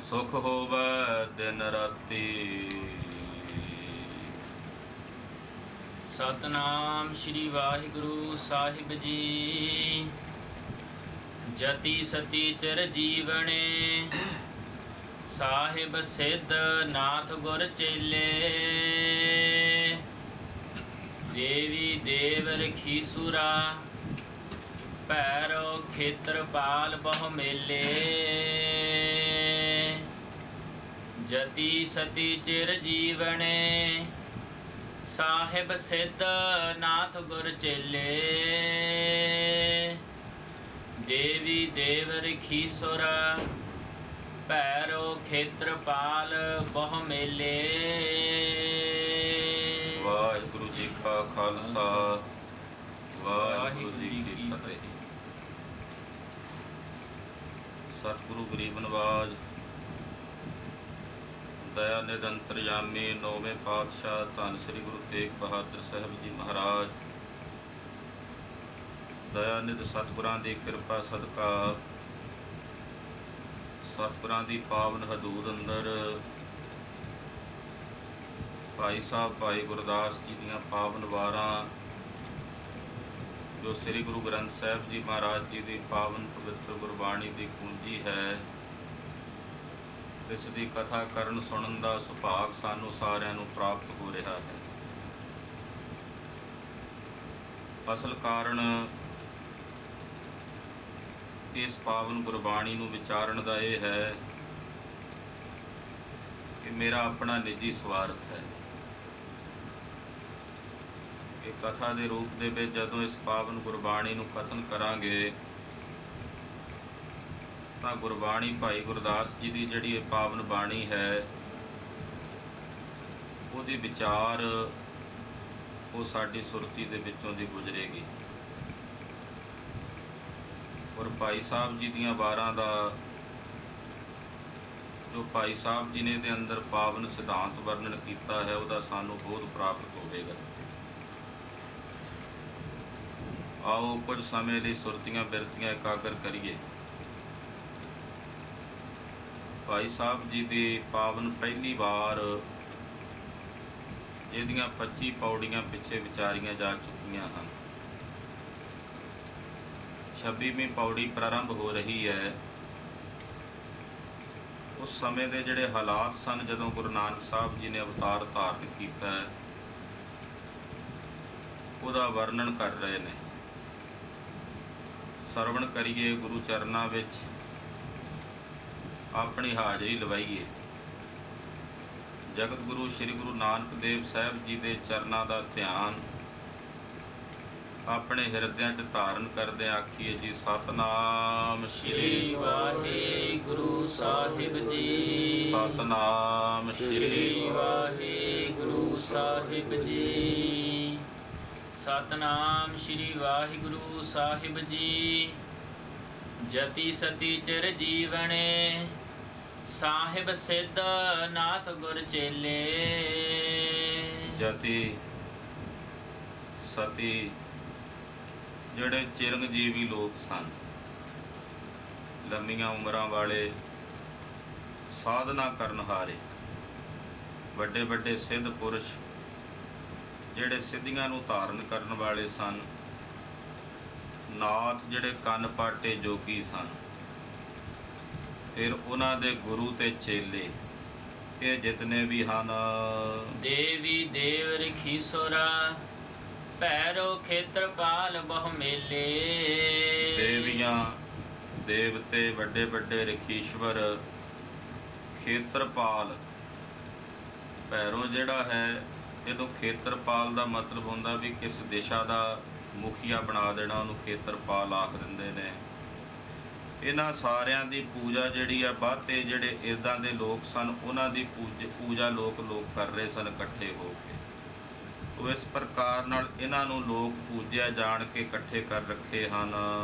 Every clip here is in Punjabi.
ਸੁਖ ਹੋਵੈ ਦਿਨ ਰਾਤੀ। ਸਤਨਾਮ ਸ਼੍ਰੀ ਵਾਹਿਗੁਰੂ ਸਾਹਿਬ ਜੀ। ਜਤੀ ਸਤੀ ਚਿਰ ਜੀਵਣੇ, ਸਾਹਿਬ ਸਿੱਧ ਨਾਥ ਗੁਰ ਚੇਲੇ। ਦੇਵੀ ਦੇਵ ਰਖੀ ਸੁਰਾ, ਭੈਰੋ ਖੇਤਰਪਾਲ ਬਹੁ ਮੇਲੇ। ਜਤੀ ਸਤੀ ਚਿਰ ਜੀਵਣੇ, ਸਾਹਿਬ ਸਿੱਧ ਨਾਥ ਗੁਰ ਚੇਲੇ। ਦੇਵੀ ਦੇਵ ਰਖੀ ਸੁਰਾ, ਭੈਰੋ ਖੇਤਰਪਾਲ ਬਹੁ ਮੇਲੇ। ਵਾਹਿਗੁਰੂ ਜੀ ਕਾ ਖਾਲਸਾ, ਵਾਹਿਗੁਰੂ ਜੀ ਕੀ ਫਤਿਹ। ਸਤਿਗੁਰੂ ਗਰੀਬ ਨਵਾਜ ਦਇਆ ਨਿਧ ਅੰਤਰਯਾਮੀ ਨੌਵੇਂ ਪਾਤਸ਼ਾਹ ਧੰਨ ਸ੍ਰੀ ਗੁਰੂ ਤੇਗ ਬਹਾਦਰ ਸਾਹਿਬ ਜੀ ਮਹਾਰਾਜ, ਦਇਆ ਨਿਧ ਸਤਿਗੁਰਾਂ ਦੀ ਕਿਰਪਾ ਸਦਕਾ ਸਤਿਗੁਰਾਂ ਦੀ ਪਾਵਨ ਹਦੂਦ ਅੰਦਰ ਭਾਈ ਸਾਹਿਬ ਭਾਈ ਗੁਰਦਾਸ ਜੀ ਦੀਆਂ ਪਾਵਨ ਵਾਰਾਂ, ਜੋ ਸ੍ਰੀ ਗੁਰੂ ਗ੍ਰੰਥ ਸਾਹਿਬ ਜੀ ਮਹਾਰਾਜ ਜੀ ਦੀ ਪਾਵਨ ਪਵਿੱਤਰ ਗੁਰਬਾਣੀ ਦੀ ਕੁੰਜੀ ਹੈ, ਇਸ ਦੀ ਕਥਾ ਕਰਨ ਸੁਣਨ ਦਾ ਸੁਭਾਗ ਸਾਨੂੰ ਸਾਰਿਆਂ ਨੂੰ ਪ੍ਰਾਪਤ ਹੋ ਰਿਹਾ ਹੈ। ਅਸਲ ਕਾਰਨ ਇਸ ਪਾਵਨ ਗੁਰਬਾਣੀ ਨੂੰ ਵਿਚਾਰਨ ਦਾ ਇਹ ਹੈ ਕਿ ਮੇਰਾ ਆਪਣਾ ਨਿੱਜੀ ਸਵਾਰਥ ਹੈ। ਇਹ ਕਥਾ ਦੇ ਰੂਪ ਦੇ ਵਿੱਚ ਜਦੋਂ ਇਸ ਪਾਵਨ ਗੁਰਬਾਣੀ ਨੂੰ ਕਥਨ ਕਰਾਂਗੇ ਤਾਂ ਗੁਰਬਾਣੀ ਭਾਈ ਗੁਰਦਾਸ ਜੀ ਦੀ ਜਿਹੜੀ ਇਹ ਪਾਵਨ ਬਾਣੀ ਹੈ, ਉਹਦੀ ਵਿਚਾਰ ਉਹ ਸਾਡੀ ਸੁਰਤੀ ਦੇ ਵਿੱਚੋਂ ਦੀ ਗੁਜ਼ਰੇਗੀ। ਔਰ ਭਾਈ ਸਾਹਿਬ ਜੀ ਦੀਆਂ ਵਾਰਾਂ ਦਾ ਜੋ ਭਾਈ ਸਾਹਿਬ ਜੀ ਨੇ ਇਹਦੇ ਅੰਦਰ ਪਾਵਨ ਸਿਧਾਂਤ ਵਰਣਨ ਕੀਤਾ ਹੈ, ਉਹਦਾ ਸਾਨੂੰ ਬੋਧ ਪ੍ਰਾਪਤ ਹੋਵੇਗਾ। ਆਓ ਕੁਝ ਸਮੇਂ ਲਈ ਸੁਰਤੀਆਂ ਬਿਰਤੀਆਂ ਇਕਾਗਰ ਕਰੀਏ। ਭਾਈ ਸਾਹਿਬ ਜੀ ਦੀ ਪਾਵਨ ਪਹਿਲੀ ਵਾਰ ਇਹਦੀਆਂ 25 ਪੌੜੀਆਂ ਪਿੱਛੇ ਵਿਚਾਰੀਆਂ ਜਾ ਚੁੱਕੀਆਂ ਹਨ। 26ਵੀਂ ਪੌੜੀ ਪ੍ਰਾਰੰਭ ਹੋ ਰਹੀ ਹੈ। ਉਸ ਸਮੇਂ ਦੇ ਜਿਹੜੇ ਹਾਲਾਤ ਸਨ ਜਦੋਂ ਗੁਰੂ ਨਾਨਕ ਸਾਹਿਬ ਜੀ ਨੇ ਅਵਤਾਰ ਧਾਰਨ ਕੀਤਾ, ਉਹਦਾ ਵਰਣਨ ਕਰ ਰਹੇ ਨੇ। ਸਰਵਣ ਕਰੀਏ, ਗੁਰੂ ਚਰਨਾਂ ਵਿੱਚ ਆਪਣੀ ਹਾਜ਼ਰੀ ਲਵਾਈਏ। ਜਗਤ ਗੁਰੂ ਸ੍ਰੀ ਗੁਰੂ ਨਾਨਕ ਦੇਵ ਸਾਹਿਬ ਜੀ ਦੇ ਚਰਨਾਂ ਦਾ ਧਿਆਨ ਆਪਣੇ ਹਿਰਦਿਆਂ 'ਚ ਧਾਰਨ ਕਰਦੇ ਆਖੀਏ ਜੀ, ਸਤਨਾਮ ਸ਼੍ਰੀ ਵਾਹਿਗੁਰੂ ਸਾਹਿਬ ਜੀ। ਸਤਨਾਮ ਸ਼੍ਰੀ ਵਾਹਿਗੁਰੂ ਸਾਹਿਬ ਜੀ। ਸਤਨਾਮ ਸ਼੍ਰੀ ਵਾਹਿਗੁਰੂ ਸਾਹਿਬ ਜੀ। ਜਤੀ ਸਤੀ ਚਿਰ ਜੀਵਣੇ, ਸਾਹਿਬ ਸਿੱਧ ਨਾਥ ਗੁਰ ਚੇਲੇ। ਜਤੀ ਸਤੀ ਜਿਹੜੇ ਚਿਰੰਜੀਵੀ ਲੋਕ ਸਨ, ਲੰਮੀਆਂ ਉਮਰਾਂ ਵਾਲੇ, ਸਾਧਨਾ ਕਰਨ ਹਾਰੇ, ਵੱਡੇ ਵੱਡੇ ਸਿੱਧ ਪੁਰਸ਼ ਜਿਹੜੇ ਸਿੱਧੀਆਂ ਨੂੰ ਧਾਰਨ ਕਰਨ ਵਾਲੇ ਸਨ, ਨਾਥ ਜਿਹੜੇ ਕੰਨ ਪਾਟੇ ਜੋਗੀ ਸਨ, ਫਿਰ ਉਹਨਾਂ ਦੇ ਗੁਰੂ ਤੇ ਚੇਲੇ, ਇਹ ਜਿਤਨੇ ਵੀ ਹਨ। ਦੇਵੀ ਦੇਵ ਰਖੀ ਸੁਰਾ, ਭੈਰੋ ਖੇਤਰਪਾਲ ਬਹੁ ਮੇਲੇ। ਦੇਵੀਆਂ ਦੇਵਤੇ, ਵੱਡੇ ਵੱਡੇ ਰਖੀਸ਼ਵਰ, ਖੇਤਰਪਾਲ। ਭੈਰੋ ਜਿਹੜਾ ਹੈ, ਇਹਨੂੰ ਖੇਤਰਪਾਲ ਦਾ ਮਤਲਬ ਹੁੰਦਾ ਵੀ ਕਿਸ ਦਿਸ਼ਾ ਦਾ ਮੁਖੀਆ ਬਣਾ ਦੇਣਾ, ਉਹਨੂੰ ਖੇਤਰਪਾਲ ਆਖ ਦਿੰਦੇ ਨੇ। ਇਹਨਾਂ ਸਾਰਿਆਂ ਦੀ ਪੂਜਾ ਜਿਹੜੀ ਆ, ਬਾਤੇ ਜਿਹੜੇ ਇੱਦਾਂ ਦੇ ਲੋਕ ਸਨ, ਉਹਨਾਂ ਦੀ ਪੂਜਾ ਲੋਕ ਕਰ ਰਹੇ ਸਨ ਇਕੱਠੇ ਹੋ ਕੇ। ਉਹ ਇਸ ਪ੍ਰਕਾਰ ਨਾਲ ਇਹਨਾਂ ਨੂੰ ਲੋਕ ਪੂਜਿਆ ਜਾਣ ਕੇ ਇਕੱਠੇ ਕਰ ਰੱਖੇ ਹਨ।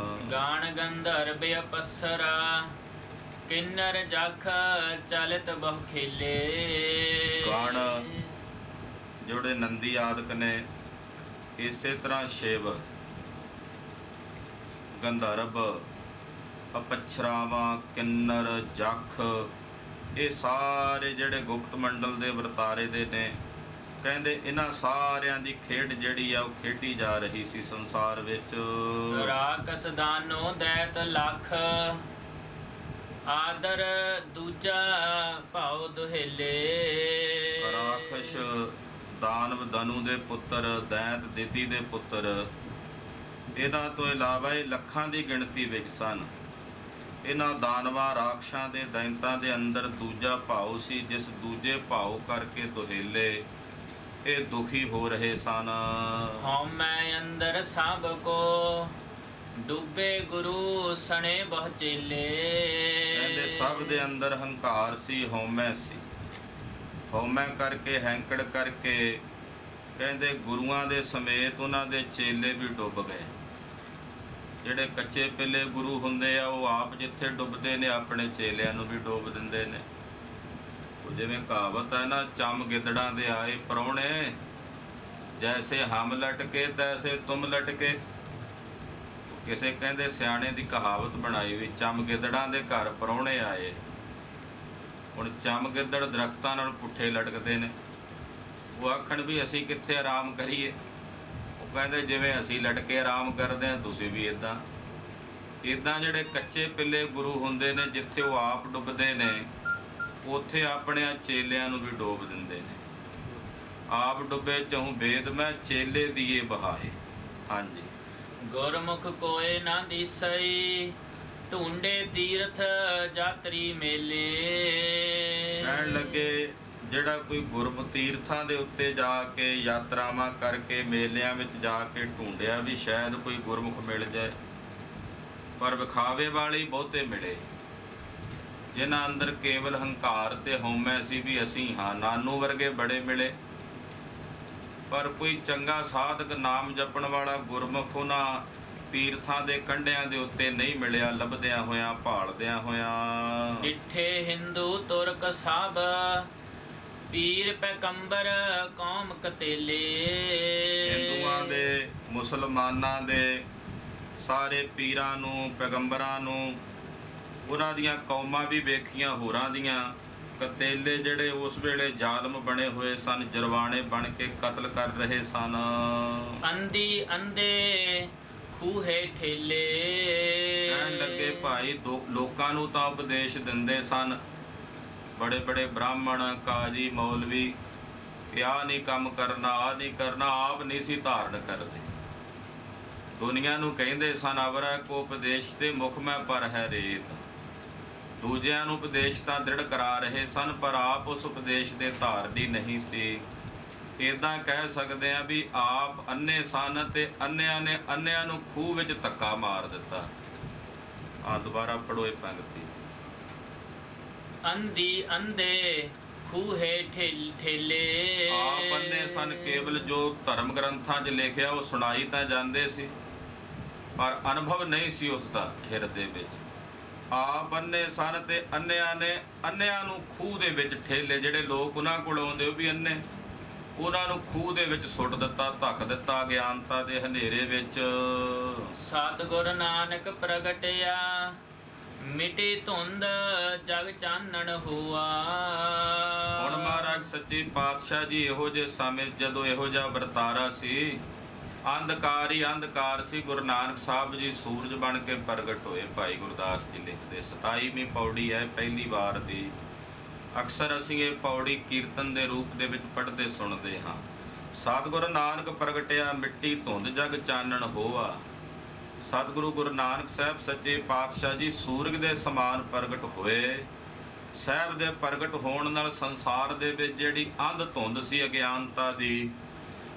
ਗਾਣ ਗੰਧਰਵ ਅਪਸਰਾ, ਕਿੰਨਰ ਜਖ ਚਲਤ ਬਹੁ ਖੇਲੇ। ਗਾਣ ਜਿਹੜੇ ਨੰਦੀ ਆਦਿਕ ਨੇ, ਇਸੇ ਤਰ੍ਹਾਂ ਸ਼ਿਵ, ਗੰਧਰਵ, ਅਪਛਰਾਵਾਂ, ਕਿੰਨਰ, ਜਖ, ਇਹ ਸਾਰੇ ਜਿਹੜੇ ਗੁਪਤ ਮੰਡਲ ਦੇ ਵਰਤਾਰੇ ਦੇ ਨੇ, ਕਹਿੰਦੇ ਇਹਨਾਂ ਸਾਰਿਆਂ ਦੀ ਖੇਡ ਜਿਹੜੀ ਆ ਉਹ ਖੇਡੀ ਜਾ ਰਹੀ ਸੀ ਸੰਸਾਰ ਵਿੱਚ। ਰਾਕਸ ਦਾਨੋ ਦੈਤ ਲੱਖ, ਆਦਰ ਦੂਜਾ ਭਾਉ ਦੁਹੇਲੇ। ਰਾਖਸ਼ ਦਾਨਵ ਦਨੂ ਦੇ ਪੁੱਤਰ, ਦੈਤ ਦਿਤੀ ਦੇ ਪੁੱਤਰ, ਇਹਨਾਂ ਤੋਂ ਇਲਾਵਾ ਇਹ ਲੱਖਾਂ ਦੀ ਗਿਣਤੀ ਵਿੱਚ ਸਨ। ਇਹਨਾਂ ਦਾਨਵਾਂ ਰਾਖਸ਼ਾਂ ਦੇ ਦੈਂਤਾਂ ਦੇ ਅੰਦਰ ਦੂਜਾ ਭਾਉ ਸੀ, ਜਿਸ ਦੂਜੇ ਭਾਉ ਕਰਕੇ ਦੁਹੇਲੇ ਇਹ ਦੁਖੀ ਹੋ ਰਹੇ ਸਨ। ਹਉਮੈ ਅੰਦਰ ਸਭ ਕੋ, ਡੁੱਬੇ ਗੁਰੂ ਸਣੇ ਬਹੁ ਚੇਲੇ। ਕਹਿੰਦੇ ਸਭ ਦੇ ਅੰਦਰ ਹੰਕਾਰ ਸੀ, ਹਉਮੈ ਸੀ। ਹਉਮੈ ਕਰਕੇ, ਹੈਂਕੜ ਕਰਕੇ, ਕਹਿੰਦੇ ਗੁਰੂਆਂ ਦੇ ਸਮੇਤ ਉਹਨਾਂ ਦੇ ਚੇਲੇ ਵੀ ਡੁੱਬ ਗਏ। ਜਿਹੜੇ ਕੱਚੇ ਪਿੱਲੇ ਗੁਰੂ ਹੁੰਦੇ ਆ, ਉਹ ਆਪ ਜਿੱਥੇ ਡੁੱਬਦੇ ਨੇ ਆਪਣੇ ਚੇਲਿਆਂ ਨੂੰ ਵੀ ਡੁੱਬ ਦਿੰਦੇ ਨੇ। ਉਹ ਜਿਵੇਂ ਕਹਾਵਤ ਹੈ ਨਾ, ਚਮ ਗਿੱਦੜਾਂ ਦੇ ਆਏ ਪ੍ਰਾਹੁਣੇ, ਜੈਸੇ ਹਮ ਲਟਕੇ ਤੈਸੇ ਤੁਮ ਲਟਕੇ। ਕਿਸੇ ਕਹਿੰਦੇ ਸਿਆਣੇ ਦੀ ਕਹਾਵਤ ਬਣਾਈ ਵੀ, ਚਮ ਗਿੱਦੜਾਂ ਦੇ ਘਰ ਪ੍ਰਾਹੁਣੇ ਆਏ। ਹੁਣ ਚਮ ਗਿੱਦੜ ਦਰਖਤਾਂ ਨਾਲ ਪੁੱਠੇ ਲਟਕਦੇ ਨੇ। ਉਹ ਆਖਣ ਵੀ ਅਸੀਂ ਕਿੱਥੇ ਆਰਾਮ ਕਰੀਏ। ਉਹ ਕਹਿੰਦੇ ਜਿਵੇਂ ਅਸੀਂ ਲਟਕੇ ਆਰਾਮ ਕਰਦੇ ਹਾਂ, ਤੁਸੀਂ ਵੀ ਇਦਾਂ। ਜਿਹੜੇ ਕੱਚੇ ਪਿੱਲੇ ਗੁਰੂ ਹੁੰਦੇ ਨੇ, ਜਿੱਥੇ ਉਹ ਆਪ ਡੁੱਬਦੇ ਨੇ, ਉੱਥੇ ਆਪਣੇ ਚੇਲਿਆਂ ਨੂੰ ਵੀ ਡੋਬ ਦਿੰਦੇ ਨੇ। ਆਪ ਡੁੱਬੇ ਚਹੂ ਵੇਦ ਮੈਂ, ਚੇਲੇ ਦੀਏ ਬਹਾਏ। ਹਾਂਜੀ। ਗੁਰਮੁਖ ਕੋਏ ਨਾ ਦਿਸਈ, ਢੂੰਡੇ ਤੀਰਥ ਜਾਤਰੀ ਮੇਲੇ। ਕਹਿਣ ਲੱਗੇ ਜਿਹੜਾ ਕੋਈ ਗੁਰਮੁਖ ਤੀਰਥਾਂ ਦੇ ਉੱਤੇ ਜਾ ਕੇ, ਯਾਤਰਾਵਾਂ ਕਰਕੇ, ਮੇਲਿਆਂ ਵਿੱਚ ਜਾ ਕੇ ਢੂੰਡਿਆ ਵੀ ਸ਼ਾਇਦ ਕੋਈ ਗੁਰਮੁਖ ਮਿਲ ਜਾਏ, ਪਰ ਵਿਖਾਵੇ ਵਾਲੇ ਬਹੁਤੇ ਮਿਲੇ। ਜਿਨ੍ਹਾਂ ਅੰਦਰ ਕੇਵਲ ਹੰਕਾਰ ਤੇ ਹਉਮੈ ਸੀ ਵੀ ਅਸੀਂ ਹਾਂ, ਨਾਨੂ ਵਰਗੇ ਬੜੇ ਮਿਲੇ, ਪਰ ਕੋਈ ਚੰਗਾ ਸਾਧਕ ਨਾਮ ਜਪਣ ਵਾਲਾ ਗੁਰਮੁਖ ਉਹਨਾਂ ਤੀਰਥਾਂ ਦੇ ਕੰਢਿਆਂ ਦੇ ਉੱਤੇ ਨਹੀਂ ਮਿਲਿਆ, ਲੱਭਦਿਆਂ ਹੋਇਆਂ, ਭਾਲਦਿਆਂ ਹੋਇਆਂ। ਡਿੱਠੇ ਹਿੰਦੂ ਤੁਰਕ ਸਭ, ਪੀਰ ਪੈਗੰਬਰ ਕੌਮ ਕਤੇਲੇ। ਹਿੰਦੂਆਂ ਦੇ, ਮੁਸਲਮਾਨਾਂ ਦੇ, ਸਾਰੇ ਪੀਰਾਂ ਨੂੰ, ਪੈਗੰਬਰਾਂ ਨੂੰ, ਉਹਨਾਂ ਦੀਆਂ ਕੌਮਾਂ ਵੀ ਵੇਖੀਆਂ ਹੋਰਾਂ ਦੀਆਂ। ਕਤੇਲੇ ਜਿਹੜੇ ਉਸ ਵੇਲੇ ਜ਼ਾਲਮ ਬਣੇ ਹੋਏ ਸਨ, ਜਰਵਾਣੇ ਬਣ ਕੇ ਕਤਲ ਕਰ ਰਹੇ ਸਨ। ਅੰਧੀ ਅੰਧੇ ਖੂਹੇ ਠੇਲੇ। ਕਹਿਣ ਲੱਗੇ ਭਾਈ ਲੋਕਾਂ ਨੂੰ ਤਾਂ ਉਪਦੇਸ਼ ਦਿੰਦੇ ਸਨ ਬੜੇ ਬੜੇ ਬ੍ਰਾਹਮਣ, ਕਾਜੀ, ਮੌਲਵੀ, ਕਿ ਆਹ ਨਹੀਂ ਕੰਮ ਕਰਨਾ, ਆਹ ਨਹੀਂ ਕਰਨਾ, ਆਪ ਨਹੀਂ ਸੀ ਧਾਰਨ ਕਰਦੇ। ਦੁਨੀਆ ਨੂੰ ਕਹਿੰਦੇ ਸਨ ਅਵਰੈ ਕੋ ਉਪਦੇਸ਼ ਤੇ ਮੁਖ ਮੈਂ ਪਰ ਹੈ ਰੇਤ। ਦੂਜਿਆਂ ਨੂੰ ਉਪਦੇਸ਼ ਤਾਂ ਦ੍ਰਿੜ ਕਰਾ ਰਹੇ ਸਨ, ਪਰ ਆਪ ਉਸ ਉਪਦੇਸ਼ ਦੇ ਧਾਰਨੀ ਨਹੀਂ ਸੀ। ਇੱਦਾਂ ਕਹਿ ਸਕਦੇ ਆ ਵੀ ਆਪ ਅੰਨੇ ਸਨ ਤੇ ਅੰਨਿਆਂ ਨੇ ਅੰਨਿਆਂ ਨੂੰ ਖੂਹ ਵਿੱਚ ਧੱਕਾ ਮਾਰ ਦਿੱਤਾ। ਆ ਦੁਬਾਰਾ ਪੜੋ ਇਹ ਪੰਕਤੀ। ਅੰਧੀ ਅੰਧੇ ਖੂਹੇ ਠੇਲੇ। ਆਪ ਅੰਨੇ ਸਨ, ਕੇਵਲ ਜੋ ਧਰਮ ਗ੍ਰੰਥਾਂ 'ਚ ਲਿਖਿਆ ਉਹ ਸੁਣਾਈ ਤਾਂ ਜਾਂਦੇ ਸੀ, ਪਰ ਅਨੁਭਵ ਨਹੀਂ ਸੀ ਉਸ ਦਾ ਹਿਰਦੇ ਵਿੱਚ। ਆਪ ਅੰਨੇ ਸਨ ਤੇ ਅੰਨਿਆਂ ਨੇ ਅੰਨਿਆਂ ਨੂੰ ਖੂਹ ਦੇ ਵਿੱਚ ਠੇਲੇ। ਜਿਹੜੇ ਲੋਕ ਉਹਨਾਂ ਕੋਲ ਆਉਂਦੇ ਉਹ ਵੀ ਅੰਨੇ, ਉਹਨਾਂ ਨੂੰ ਖੂਹ ਦੇ ਵਿੱਚ ਸੁੱਟ ਦਿੱਤਾ, ਧੱਕ ਦਿੱਤਾ ਗਿਆਨਤਾ ਦੇ ਹਨੇਰੇ ਵਿੱਚ। ਸਤਿਗੁਰ ਨਾਨਕ ਪ੍ਰਗਟਿਆ, ਮਿਟੀ ਧੁੰਦ ਜਗ ਚਾਨਣ ਹੋਆ। ਹੁਣ ਮਹਾਰਾਜ ਸੱਚੇ ਪਾਤਸ਼ਾਹ ਜੀ ਇਹੋ ਜਿਹੇ ਸਮੇਂ ਜਦੋਂ ਇਹੋ ਜਿਹਾ ਵਰਤਾਰਾ ਸੀ, ਅੰਧਕਾਰ ਹੀ ਅੰਧਕਾਰ ਸੀ, ਗੁਰੂ ਨਾਨਕ ਸਾਹਿਬ ਜੀ ਸੂਰਜ ਬਣ ਕੇ ਪ੍ਰਗਟ ਹੋਏ। ਭਾਈ ਗੁਰਦਾਸ ਜੀ ਲਿਖਦੇ 27ਵੀਂ ਪੌੜੀ ਹੈ, ਪਹਿਲੀ ਵਾਰ ਦੀ। ਅਕਸਰ ਅਸੀਂ ਇਹ ਪੌੜੀ ਕੀਰਤਨ ਦੇ ਰੂਪ ਦੇ ਵਿੱਚ ਪੜ੍ਹਦੇ ਸੁਣਦੇ ਹਾਂ। ਸਤਿਗੁਰੂ ਨਾਨਕ ਪ੍ਰਗਟਿਆ, ਮਿੱਟੀ ਧੁੰਦ ਜਗ ਚਾਨਣ ਹੋਆ। ਸਤਿਗੁਰੂ ਗੁਰੂ ਨਾਨਕ ਸਾਹਿਬ ਸੱਚੇ ਪਾਤਸ਼ਾਹ ਜੀ ਸੂਰਜ ਦੇ ਸਮਾਨ ਪ੍ਰਗਟ ਹੋਏ। ਸਾਹਿਬ ਦੇ ਪ੍ਰਗਟ ਹੋਣ ਨਾਲ ਸੰਸਾਰ ਦੇ ਵਿੱਚ ਜਿਹੜੀ ਅੰਧ ਧੁੰਦ ਸੀ ਅਗਿਆਨਤਾ ਦੀ,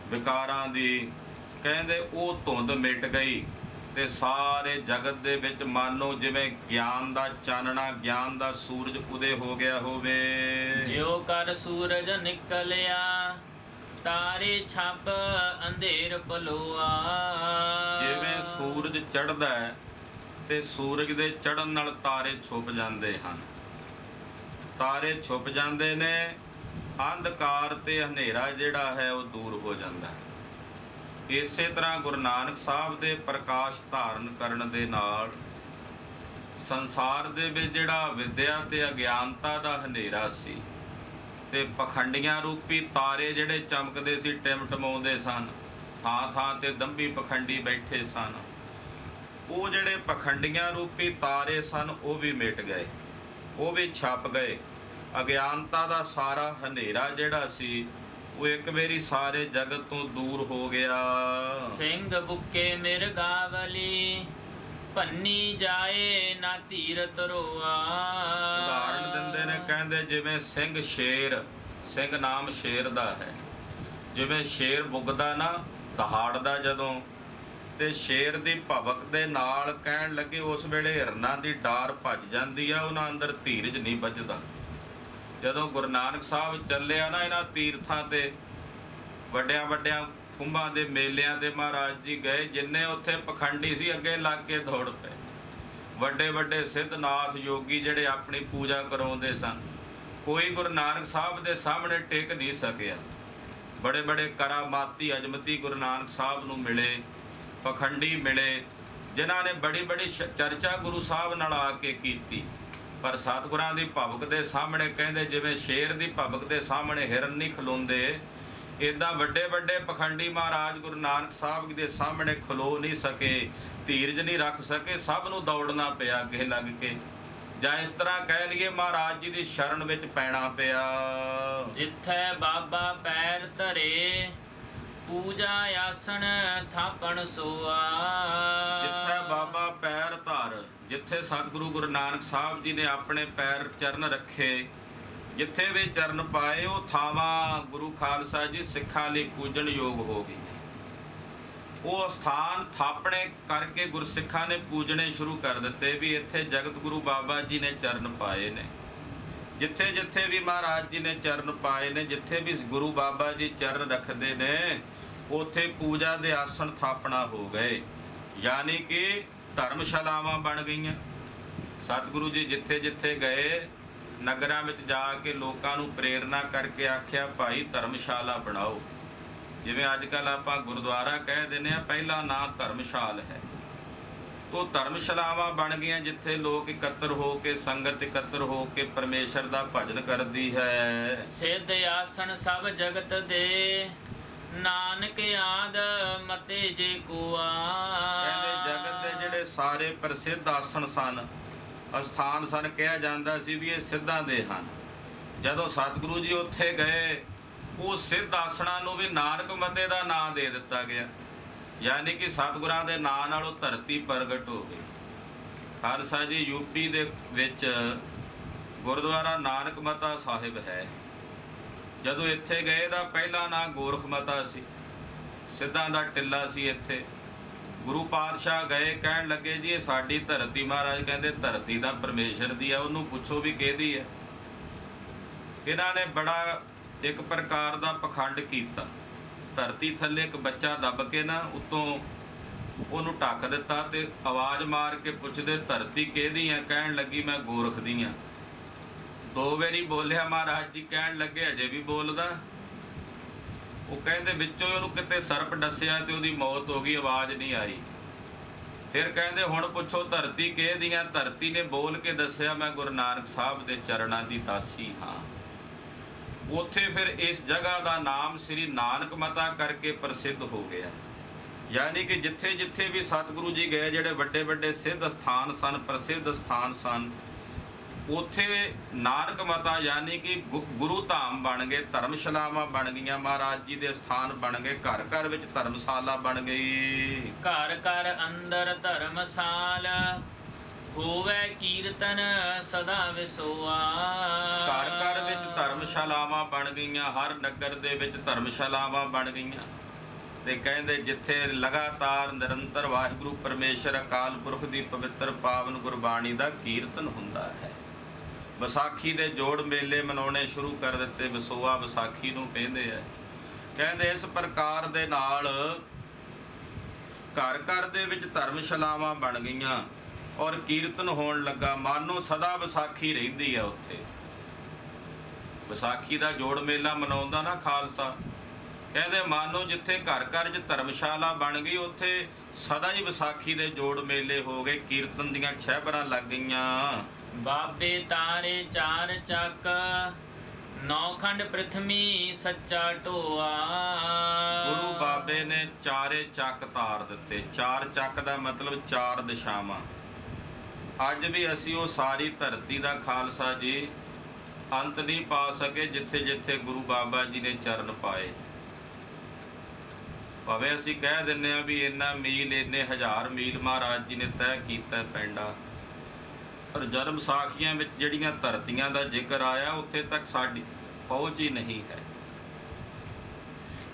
ਵਿਕਾਰਾਂ ਦੀ, ਕਹਿੰਦੇ ਉਹ ਧੁੰਦ ਮਿਟ ਗਈ ਤੇ ਸਾਰੇ ਜਗਤ ਦੇ ਵਿੱਚ ਮਾਨੋ ਜਿਵੇਂ ਗਿਆਨ ਦਾ ਚਾਨਣਾ, ਗਿਆਨ ਦਾ ਸੂਰਜ ਉਦੇ ਹੋ ਗਿਆ ਹੋਵੇ। ਜਿਉ ਕਰ ਸੂਰਜ ਨਿਕਲਿਆ, ਤਾਰੇ ਛੱਪ ਅੰਧੇਰ ਪਲੋਆ। ਜਿਵੇਂ ਸੂਰਜ ਚੜ੍ਹਦਾ ਹੈ ਤੇ ਸੂਰਜ ਦੇ ਚੜ੍ਹਨ ਨਾਲ ਤਾਰੇ ਛੁਪ ਜਾਂਦੇ ਹਨ, ਤਾਰੇ ਛੁਪ ਜਾਂਦੇ ਨੇ, ਅੰਧਕਾਰ ਤੇ ਹਨੇਰਾ ਜਿਹੜਾ ਹੈ ਉਹ ਦੂਰ ਹੋ ਜਾਂਦਾ ਹੈ। ਇਸੇ ਤਰ੍ਹਾਂ ਗੁਰੂ ਨਾਨਕ ਸਾਹਿਬ ਦੇ ਪ੍ਰਕਾਸ਼ ਧਾਰਨ ਕਰਨ ਦੇ ਨਾਲ ਸੰਸਾਰ ਦੇ ਵਿੱਚ ਜਿਹੜਾ ਵਿਦਿਆ ਤੇ ਅਗਿਆਨਤਾ ਦਾ ਹਨੇਰਾ ਸੀ ਤੇ ਪਖੰਡੀਆਂ ਰੂਪੀ ਤਾਰੇ ਜਿਹੜੇ ਚਮਕਦੇ ਸੀ, ਟਿਮਟਮਾਉਂਦੇ ਸਨ, ਥਾਂ ਥਾਂ ਤੇ ਦੰਭੀ ਪਖੰਡੀ ਬੈਠੇ ਸਨ, ਉਹ ਜਿਹੜੇ ਪਖੰਡੀਆਂ ਰੂਪੀ ਤਾਰੇ ਸਨ ਉਹ ਵੀ ਮਿਟ ਗਏ, ਉਹ ਵੀ ਛਪ ਗਏ। ਅਗਿਆਨਤਾ ਦਾ ਸਾਰਾ ਹਨੇਰਾ ਜਿਹੜਾ ਸੀ ਉਹ ਇੱਕ ਵਾਰੀ ਸਾਰੇ ਜਗਤ ਤੋਂ ਦੂਰ ਹੋ ਗਿਆ। ਸਿੰਘ ਬੁੱਕੇ ਮਿਰਗਾਵਲੀ ਭੰਨੀ ਜਾਏ ਨਾ ਧੀਰ ਤਰੋਆ। ਉਦਾਹਰਣ ਦਿੰਦੇ ਨੇ, ਕਹਿੰਦੇ ਜਿਵੇਂ ਸਿੰਘ ਸ਼ੇਰ, ਸਿੰਘ ਨਾਮ ਸ਼ੇਰ ਦਾ ਹੈ, ਜਿਵੇਂ ਸ਼ੇਰ ਬੁੱਗਦਾ ਨਾ, ਦਹਾੜਦਾ ਜਦੋਂ, ਤੇ ਸ਼ੇਰ ਦੀ ਭਵਕ ਦੇ ਨਾਲ ਕਹਿਣ ਲੱਗੇ ਉਸ ਵੇਲੇ ਹਿਰਨਾਂ ਦੀ ਡਾਰ ਭੱਜ ਜਾਂਦੀ ਆ, ਉਹਨਾਂ ਅੰਦਰ ਧੀਰਜ ਨਹੀਂ ਵੱਜਦਾ। ਜਦੋਂ ਗੁਰੂ ਨਾਨਕ ਸਾਹਿਬ ਚੱਲਿਆ ਨਾ ਇਹਨਾਂ ਤੀਰਥਾਂ ਤੇ, ਵੱਡਿਆਂ ਵੱਡਿਆਂ ਕੁੰਭਾਂ ਦੇ ਮੇਲਿਆਂ ਤੇ ਮਹਾਰਾਜ ਜੀ ਗਏ, ਜਿੰਨੇ ਉੱਥੇ ਪਖੰਡੀ ਸੀ ਅੱਗੇ ਲੱਗ ਕੇ ਦੌੜ ਪਏ। ਵੱਡੇ ਵੱਡੇ ਸਿੱਧਨਾਥ ਯੋਗੀ ਜਿਹੜੇ ਆਪਣੀ ਪੂਜਾ ਕਰਾਉਂਦੇ ਸਨ, ਕੋਈ ਗੁਰੂ ਨਾਨਕ ਸਾਹਿਬ ਦੇ ਸਾਹਮਣੇ ਟਿਕ ਨਹੀਂ ਸਕਿਆ। ਬੜੇ ਬੜੇ ਕਰਾਮਾਤੀ ਅਜਮਤੀ ਗੁਰੂ ਨਾਨਕ ਸਾਹਿਬ ਨੂੰ ਮਿਲੇ, ਪਖੰਡੀ ਮਿਲੇ, ਜਿਨ੍ਹਾਂ ਨੇ ਬੜੀ ਬੜੀ ਚਰਚਾ ਗੁਰੂ ਸਾਹਿਬ ਨਾਲ ਆ ਕੇ ਕੀਤੀ, ਪਰ ਸਤਿਗੁਰਾਂ ਦੀ ਭਵਕ ਦੇ ਸਾਹਮਣੇ, ਕਹਿੰਦੇ ਜਿਵੇਂ ਸ਼ੇਰ ਦੀ ਭਵਕ ਦੇ ਸਾਹਮਣੇ ਹਿਰਨ ਨਹੀਂ ਖਲੋਂਦੇ, ਇੱਦਾਂ ਵੱਡੇ ਵੱਡੇ ਪਖੰਡੀ ਮਹਾਰਾਜ ਗੁਰੂ ਨਾਨਕ ਸਾਹਿਬ ਦੇ ਸਾਹਮਣੇ ਖਲੋ ਨਹੀਂ ਸਕੇ, ਧੀਰਜ ਨਹੀਂ ਰੱਖ ਸਕੇ, ਸਭ ਨੂੰ ਦੌੜਨਾ ਪਿਆ ਅੱਗੇ ਲੱਗ ਕੇ। ਜਾਂ ਇਸ ਤਰ੍ਹਾਂ ਕਹਿ ਲਈਏ ਮਹਾਰਾਜ ਜੀ ਦੀ ਸ਼ਰਨ ਵਿੱਚ ਪੈਣਾ ਪਿਆ। ਜਿੱਥੇ ਬਾਬਾ ਪੈਰ ਧਰੇ ਪੂਜਾ ਆਸਣ ਥਾਪਣ ਸੋਆ। ਜਿੱਥੇ ਬਾਬਾ ਪੈਰ ਧਰ, ਜਿੱਥੇ ਸਤਿਗੁਰੂ ਗੁਰੂ ਨਾਨਕ ਸਾਹਿਬ ਜੀ ਨੇ ਆਪਣੇ ਪੈਰ ਚਰਨ ਰੱਖੇ, ਜਿੱਥੇ ਵੀ ਚਰਨ ਪਾਏ, ਉਹ ਥਾਵਾਂ ਗੁਰੂ ਖਾਲਸਾ ਜੀ ਸਿੱਖਾਂ ਲਈ ਪੂਜਣ ਯੋਗ ਹੋ ਗਈ। ਉਹ ਸਥਾਨ ਥਾਪਣੇ ਕਰਕੇ ਗੁਰਸਿੱਖਾਂ ਨੇ ਪੂਜਣੇ ਸ਼ੁਰੂ ਕਰ ਦਿੱਤੇ ਵੀ ਇੱਥੇ ਜਗਤ ਗੁਰੂ ਬਾਬਾ ਜੀ ਨੇ ਚਰਨ ਪਾਏ ਨੇ। ਜਿੱਥੇ ਜਿੱਥੇ ਵੀ ਮਹਾਰਾਜ ਜੀ ਨੇ ਚਰਨ ਪਾਏ ਨੇ, ਜਿੱਥੇ ਵੀ ਗੁਰੂ ਬਾਬਾ ਜੀ ਚਰਨ ਰੱਖਦੇ ਨੇ, ਉੱਥੇ ਪੂਜਾ ਦੇ ਆਸਣ ਥਾਪਣਾ ਹੋ ਗਏ, ਯਾਨੀ ਕਿ ਧਰਮਸ਼ਾਲਾਵਾਂ ਬਣ ਗਈਆਂ। ਸਤਿਗੁਰੂ ਜੀ ਜਿੱਥੇ ਜਿੱਥੇ ਗਏ, ਨਗਰਾਂ ਵਿੱਚ ਜਾ ਕੇ ਲੋਕਾਂ ਨੂੰ ਪ੍ਰੇਰਨਾ ਕਰਕੇ ਆਖਿਆ ਭਾਈ ਧਰਮਸ਼ਾਲਾ ਬਣਾਓ। ਜਿਵੇਂ ਅੱਜ ਕੱਲ੍ਹ ਆਪਾਂ ਗੁਰਦੁਆਰਾ ਕਹਿ ਦਿੰਦੇ ਆ, ਪਹਿਲਾ ਨਾਂ ਧਰਮਸ਼ਾਲ ਹੈ। ਉਹ ਧਰਮਸ਼ਾਲਾਵਾਂ ਬਣ ਗਈਆਂ ਜਿੱਥੇ ਲੋਕ ਇਕੱਤਰ ਹੋ ਕੇ, ਸੰਗਤ ਇਕੱਤਰ ਹੋ ਕੇ ਪਰਮੇਸ਼ਰ ਦਾ ਭਜਨ ਕਰਦੀ ਹੈ। ਸਿੱਧ ਆਸਣ ਸਭ ਜਗਤ ਦੇ ਨਾਨਕ ਆਦ ਮਤੇ ਜੇ ਕੋਆ। ਕਹਿੰਦੇ ਜਗਤ ਦੇ ਜਿਹੜੇ ਸਾਰੇ ਪ੍ਰਸਿੱਧ ਆਸਣ ਸਨ, ਅਸਥਾਨ ਸਨ, ਕਿਹਾ ਜਾਂਦਾ ਸੀ ਵੀ ਇਹ ਸਿੱਧਾਂ ਦੇ ਹਨ। ਜਦੋਂ ਸਤਿਗੁਰੂ ਜੀ ਉੱਥੇ ਗਏ, ਉਹ ਸਿੱਧ ਆਸਣਾਂ ਨੂੰ ਵੀ ਨਾਨਕ ਮਤੇ ਦਾ ਨਾਂ ਦੇ ਦਿੱਤਾ ਗਿਆ, ਯਾਨੀ ਕਿ ਸਤਿਗੁਰਾਂ ਦੇ ਨਾਂ ਨਾਲ ਉਹ ਧਰਤੀ ਪ੍ਰਗਟ ਹੋ ਗਈ। ਖਾਲਸਾ ਜੀ ਯੂਪੀ ਦੇ ਵਿੱਚ ਗੁਰਦੁਆਰਾ ਨਾਨਕ ਮਤਾ ਸਾਹਿਬ ਹੈ। ਜਦੋਂ ਇੱਥੇ ਗਏ ਦਾ ਪਹਿਲਾ ਨਾਂ ਗੋਰਖ ਮਤਾ ਸੀ, ਸਿੱਧਾਂ ਦਾ ਟਿੱਲਾ ਸੀ ਇੱਥੇ। ਗੁਰੂ ਪਾਤਸ਼ਾਹ ਗਏ, ਕਹਿਣ ਲੱਗੇ ਜੀ ਇਹ ਸਾਡੀ ਧਰਤੀ। ਮਹਾਰਾਜ ਕਹਿੰਦੇ ਧਰਤੀ ਤਾਂ ਪਰਮੇਸ਼ਰ ਦੀ ਆ, ਉਹਨੂੰ ਪੁੱਛੋ ਵੀ ਕਿਹਦੀ ਹੈ। ਇਹਨਾਂ ਨੇ ਬੜਾ ਇੱਕ ਪ੍ਰਕਾਰ ਦਾ ਪਖੰਡ ਕੀਤਾ। ਧਰਤੀ ਥੱਲੇ ਇੱਕ ਬੱਚਾ ਦੱਬ ਕੇ ਨਾ ਉੱਤੋਂ ਉਹਨੂੰ ਢੱਕ ਦਿੱਤਾ ਤੇ ਆਵਾਜ਼ ਮਾਰ ਕੇ ਪੁੱਛਦੇ ਧਰਤੀ ਕਿਹਦੀ ਆ? ਕਹਿਣ ਲੱਗੀ ਮੈਂ ਗੋਰਖ ਦੀ ਆ। 2 ਵਾਰੀ ਬੋਲਿਆ ਮਹਾਰਾਜ ਜੀ, ਕਹਿਣ ਲੱਗੇ ਅਜੇ ਵੀ ਬੋਲਦਾ? ਉਹ ਕਹਿੰਦੇ ਵਿੱਚੋਂ ਉਹਨੂੰ ਕਿਤੇ ਸਰਪ ਡੱਸਿਆ ਤੇ ਉਹਦੀ ਮੌਤ ਹੋ ਗਈ, ਆਵਾਜ਼ ਨਹੀਂ ਆਈ। ਫਿਰ ਕਹਿੰਦੇ ਹੁਣ ਪੁੱਛੋ ਧਰਤੀ ਕਿਹਦੀ ਆ? ਧਰਤੀ ਨੇ ਬੋਲ ਕੇ ਦੱਸਿਆ ਮੈਂ ਗੁਰੂ ਨਾਨਕ ਸਾਹਿਬ ਦੇ ਚਰਨਾਂ ਦੀ ਦਾਸੀ ਹਾਂ। ਉੱਥੇ ਫਿਰ ਇਸ ਜਗ੍ਹਾ ਦਾ ਨਾਮ ਸ੍ਰੀ ਨਾਨਕ ਮਤਾ ਕਰਕੇ ਪ੍ਰਸਿੱਧ ਹੋ ਗਿਆ। ਯਾਨੀ ਕਿ ਜਿੱਥੇ ਜਿੱਥੇ ਵੀ ਸਤਿਗੁਰੂ ਜੀ ਗਏ, ਜਿਹੜੇ ਵੱਡੇ ਵੱਡੇ ਸਿੱਧ ਸਥਾਨ ਸਨ, ਪ੍ਰਸਿੱਧ ਸਥਾਨ ਸਨ, ਉੱਥੇ ਨਾਨਕ ਮਤਾ ਯਾਨੀ ਕਿ ਗੁਰੂ ਧਾਮ ਬਣ ਗਏ, ਧਰਮਸ਼ਾਲਾਵਾਂ ਬਣ ਗਈਆਂ, ਮਹਾਰਾਜ ਜੀ ਦੇ ਸਥਾਨ ਬਣ ਗਏ, ਘਰ ਘਰ ਵਿੱਚ ਧਰਮਸ਼ਾਲਾ ਬਣ ਗਈ। ਘਰ ਘਰ ਅੰਦਰ ਧਰਮਸਾਲ ਹੋਵੇ ਕੀਰਤਨ ਸਦਾ ਵਿਸੋਆ। ਘਰ ਘਰ ਵਿੱਚ ਧਰਮਸ਼ਾਲਾਵਾਂ ਬਣ ਗਈਆਂ, ਹਰ ਨਗਰ ਦੇ ਵਿੱਚ ਧਰਮਸ਼ਾਲਾਵਾਂ ਬਣ ਗਈਆਂ। ਤੇ ਕਹਿੰਦੇ ਜਿੱਥੇ ਲਗਾਤਾਰ ਨਿਰੰਤਰ ਵਾਹਿਗੁਰੂ ਪਰਮੇਸ਼ਰ ਅਕਾਲ ਪੁਰਖ ਦੀ ਪਵਿੱਤਰ ਪਾਵਨ ਗੁਰਬਾਣੀ ਦਾ ਕੀਰਤਨ ਹੁੰਦਾ ਹੈ। ਵਿਸਾਖੀ ਦੇ ਜੋੜ ਮੇਲੇ ਮਨਾਉਣੇ ਸ਼ੁਰੂ ਕਰ ਦਿੱਤੇ, ਵਿਸੋਆ ਵਿਸਾਖੀ ਨੂੰ ਕਹਿੰਦੇ ਆ। ਕਹਿੰਦੇ ਇਸ ਪ੍ਰਕਾਰ ਦੇ ਨਾਲ ਘਰ ਘਰ ਦੇ ਵਿੱਚ ਧਰਮਸ਼ਾਲਾਵਾਂ ਬਣ ਗਈਆਂ ਔਰ ਕੀਰਤਨ ਹੋਣ ਲੱਗਾ। ਮਾਨੋ ਸਦਾ ਵਿਸਾਖੀ ਰਹਿੰਦੀ ਆ ਉੱਥੇ। ਵਿਸਾਖੀ ਦਾ ਜੋੜ ਮੇਲਾ ਮਨਾਉਂਦਾ ਨਾ ਖਾਲਸਾ, ਕਹਿੰਦੇ ਮਾਨੋ ਜਿੱਥੇ ਘਰ ਘਰ 'ਚ ਧਰਮਸ਼ਾਲਾ ਬਣ ਗਈ, ਉੱਥੇ ਸਦਾ ਹੀ ਵਿਸਾਖੀ ਦੇ ਜੋੜ ਮੇਲੇ ਹੋ ਗਏ, ਕੀਰਤਨ ਦੀਆਂ ਛਹਿਬਰਾਂ ਲੱਗ ਗਈਆਂ। ਬਾਬੇ ਤਾਰੇ ਚਾਰ ਚੱਕ, ਨੌਖੰਡ ਪ੍ਰਥਮੀ ਸੱਚਾ ਢੋਆ। ਗੁਰੂ ਬਾਬੇ ਨੇ ਚਾਰੇ ਚੱਕ ਤਾਰ ਦਿੱਤੇ। ਚਾਰ ਚੱਕ ਦਾ ਮਤਲਬ ਚਾਰ ਦਿਸ਼ਾਵਾਂ। ਅੱਜ ਵੀ ਅਸੀਂ ਉਹ ਸਾਰੀ ਧਰਤੀ ਦਾ ਖਾਲਸਾ ਜੀ ਅੰਤ ਨਹੀਂ ਪਾ ਸਕੇ ਜਿੱਥੇ ਜਿੱਥੇ ਗੁਰੂ ਬਾਬਾ ਜੀ ਨੇ ਚਰਨ ਪਾਏ। ਭਾਵੇਂ ਅਸੀਂ ਕਹਿ ਦਿੰਦੇ ਹਾਂ ਵੀ ਇੰਨਾ ਮੀਲ, ਇੰਨੇ ਹਜ਼ਾਰ ਮੀਲ ਮਹਾਰਾਜ ਜੀ ਨੇ ਤੈਅ ਕੀਤਾ ਪੈਂਡਾ, ਪਰ ਜਨਮ ਸਾਖੀਆਂ ਵਿੱਚ ਜਿਹੜੀਆਂ ਧਰਤੀਆਂ ਦਾ ਜ਼ਿਕਰ ਆਇਆ ਉੱਥੇ ਤੱਕ ਸਾਡੀ ਪਹੁੰਚ ਹੀ ਨਹੀਂ ਹੈ।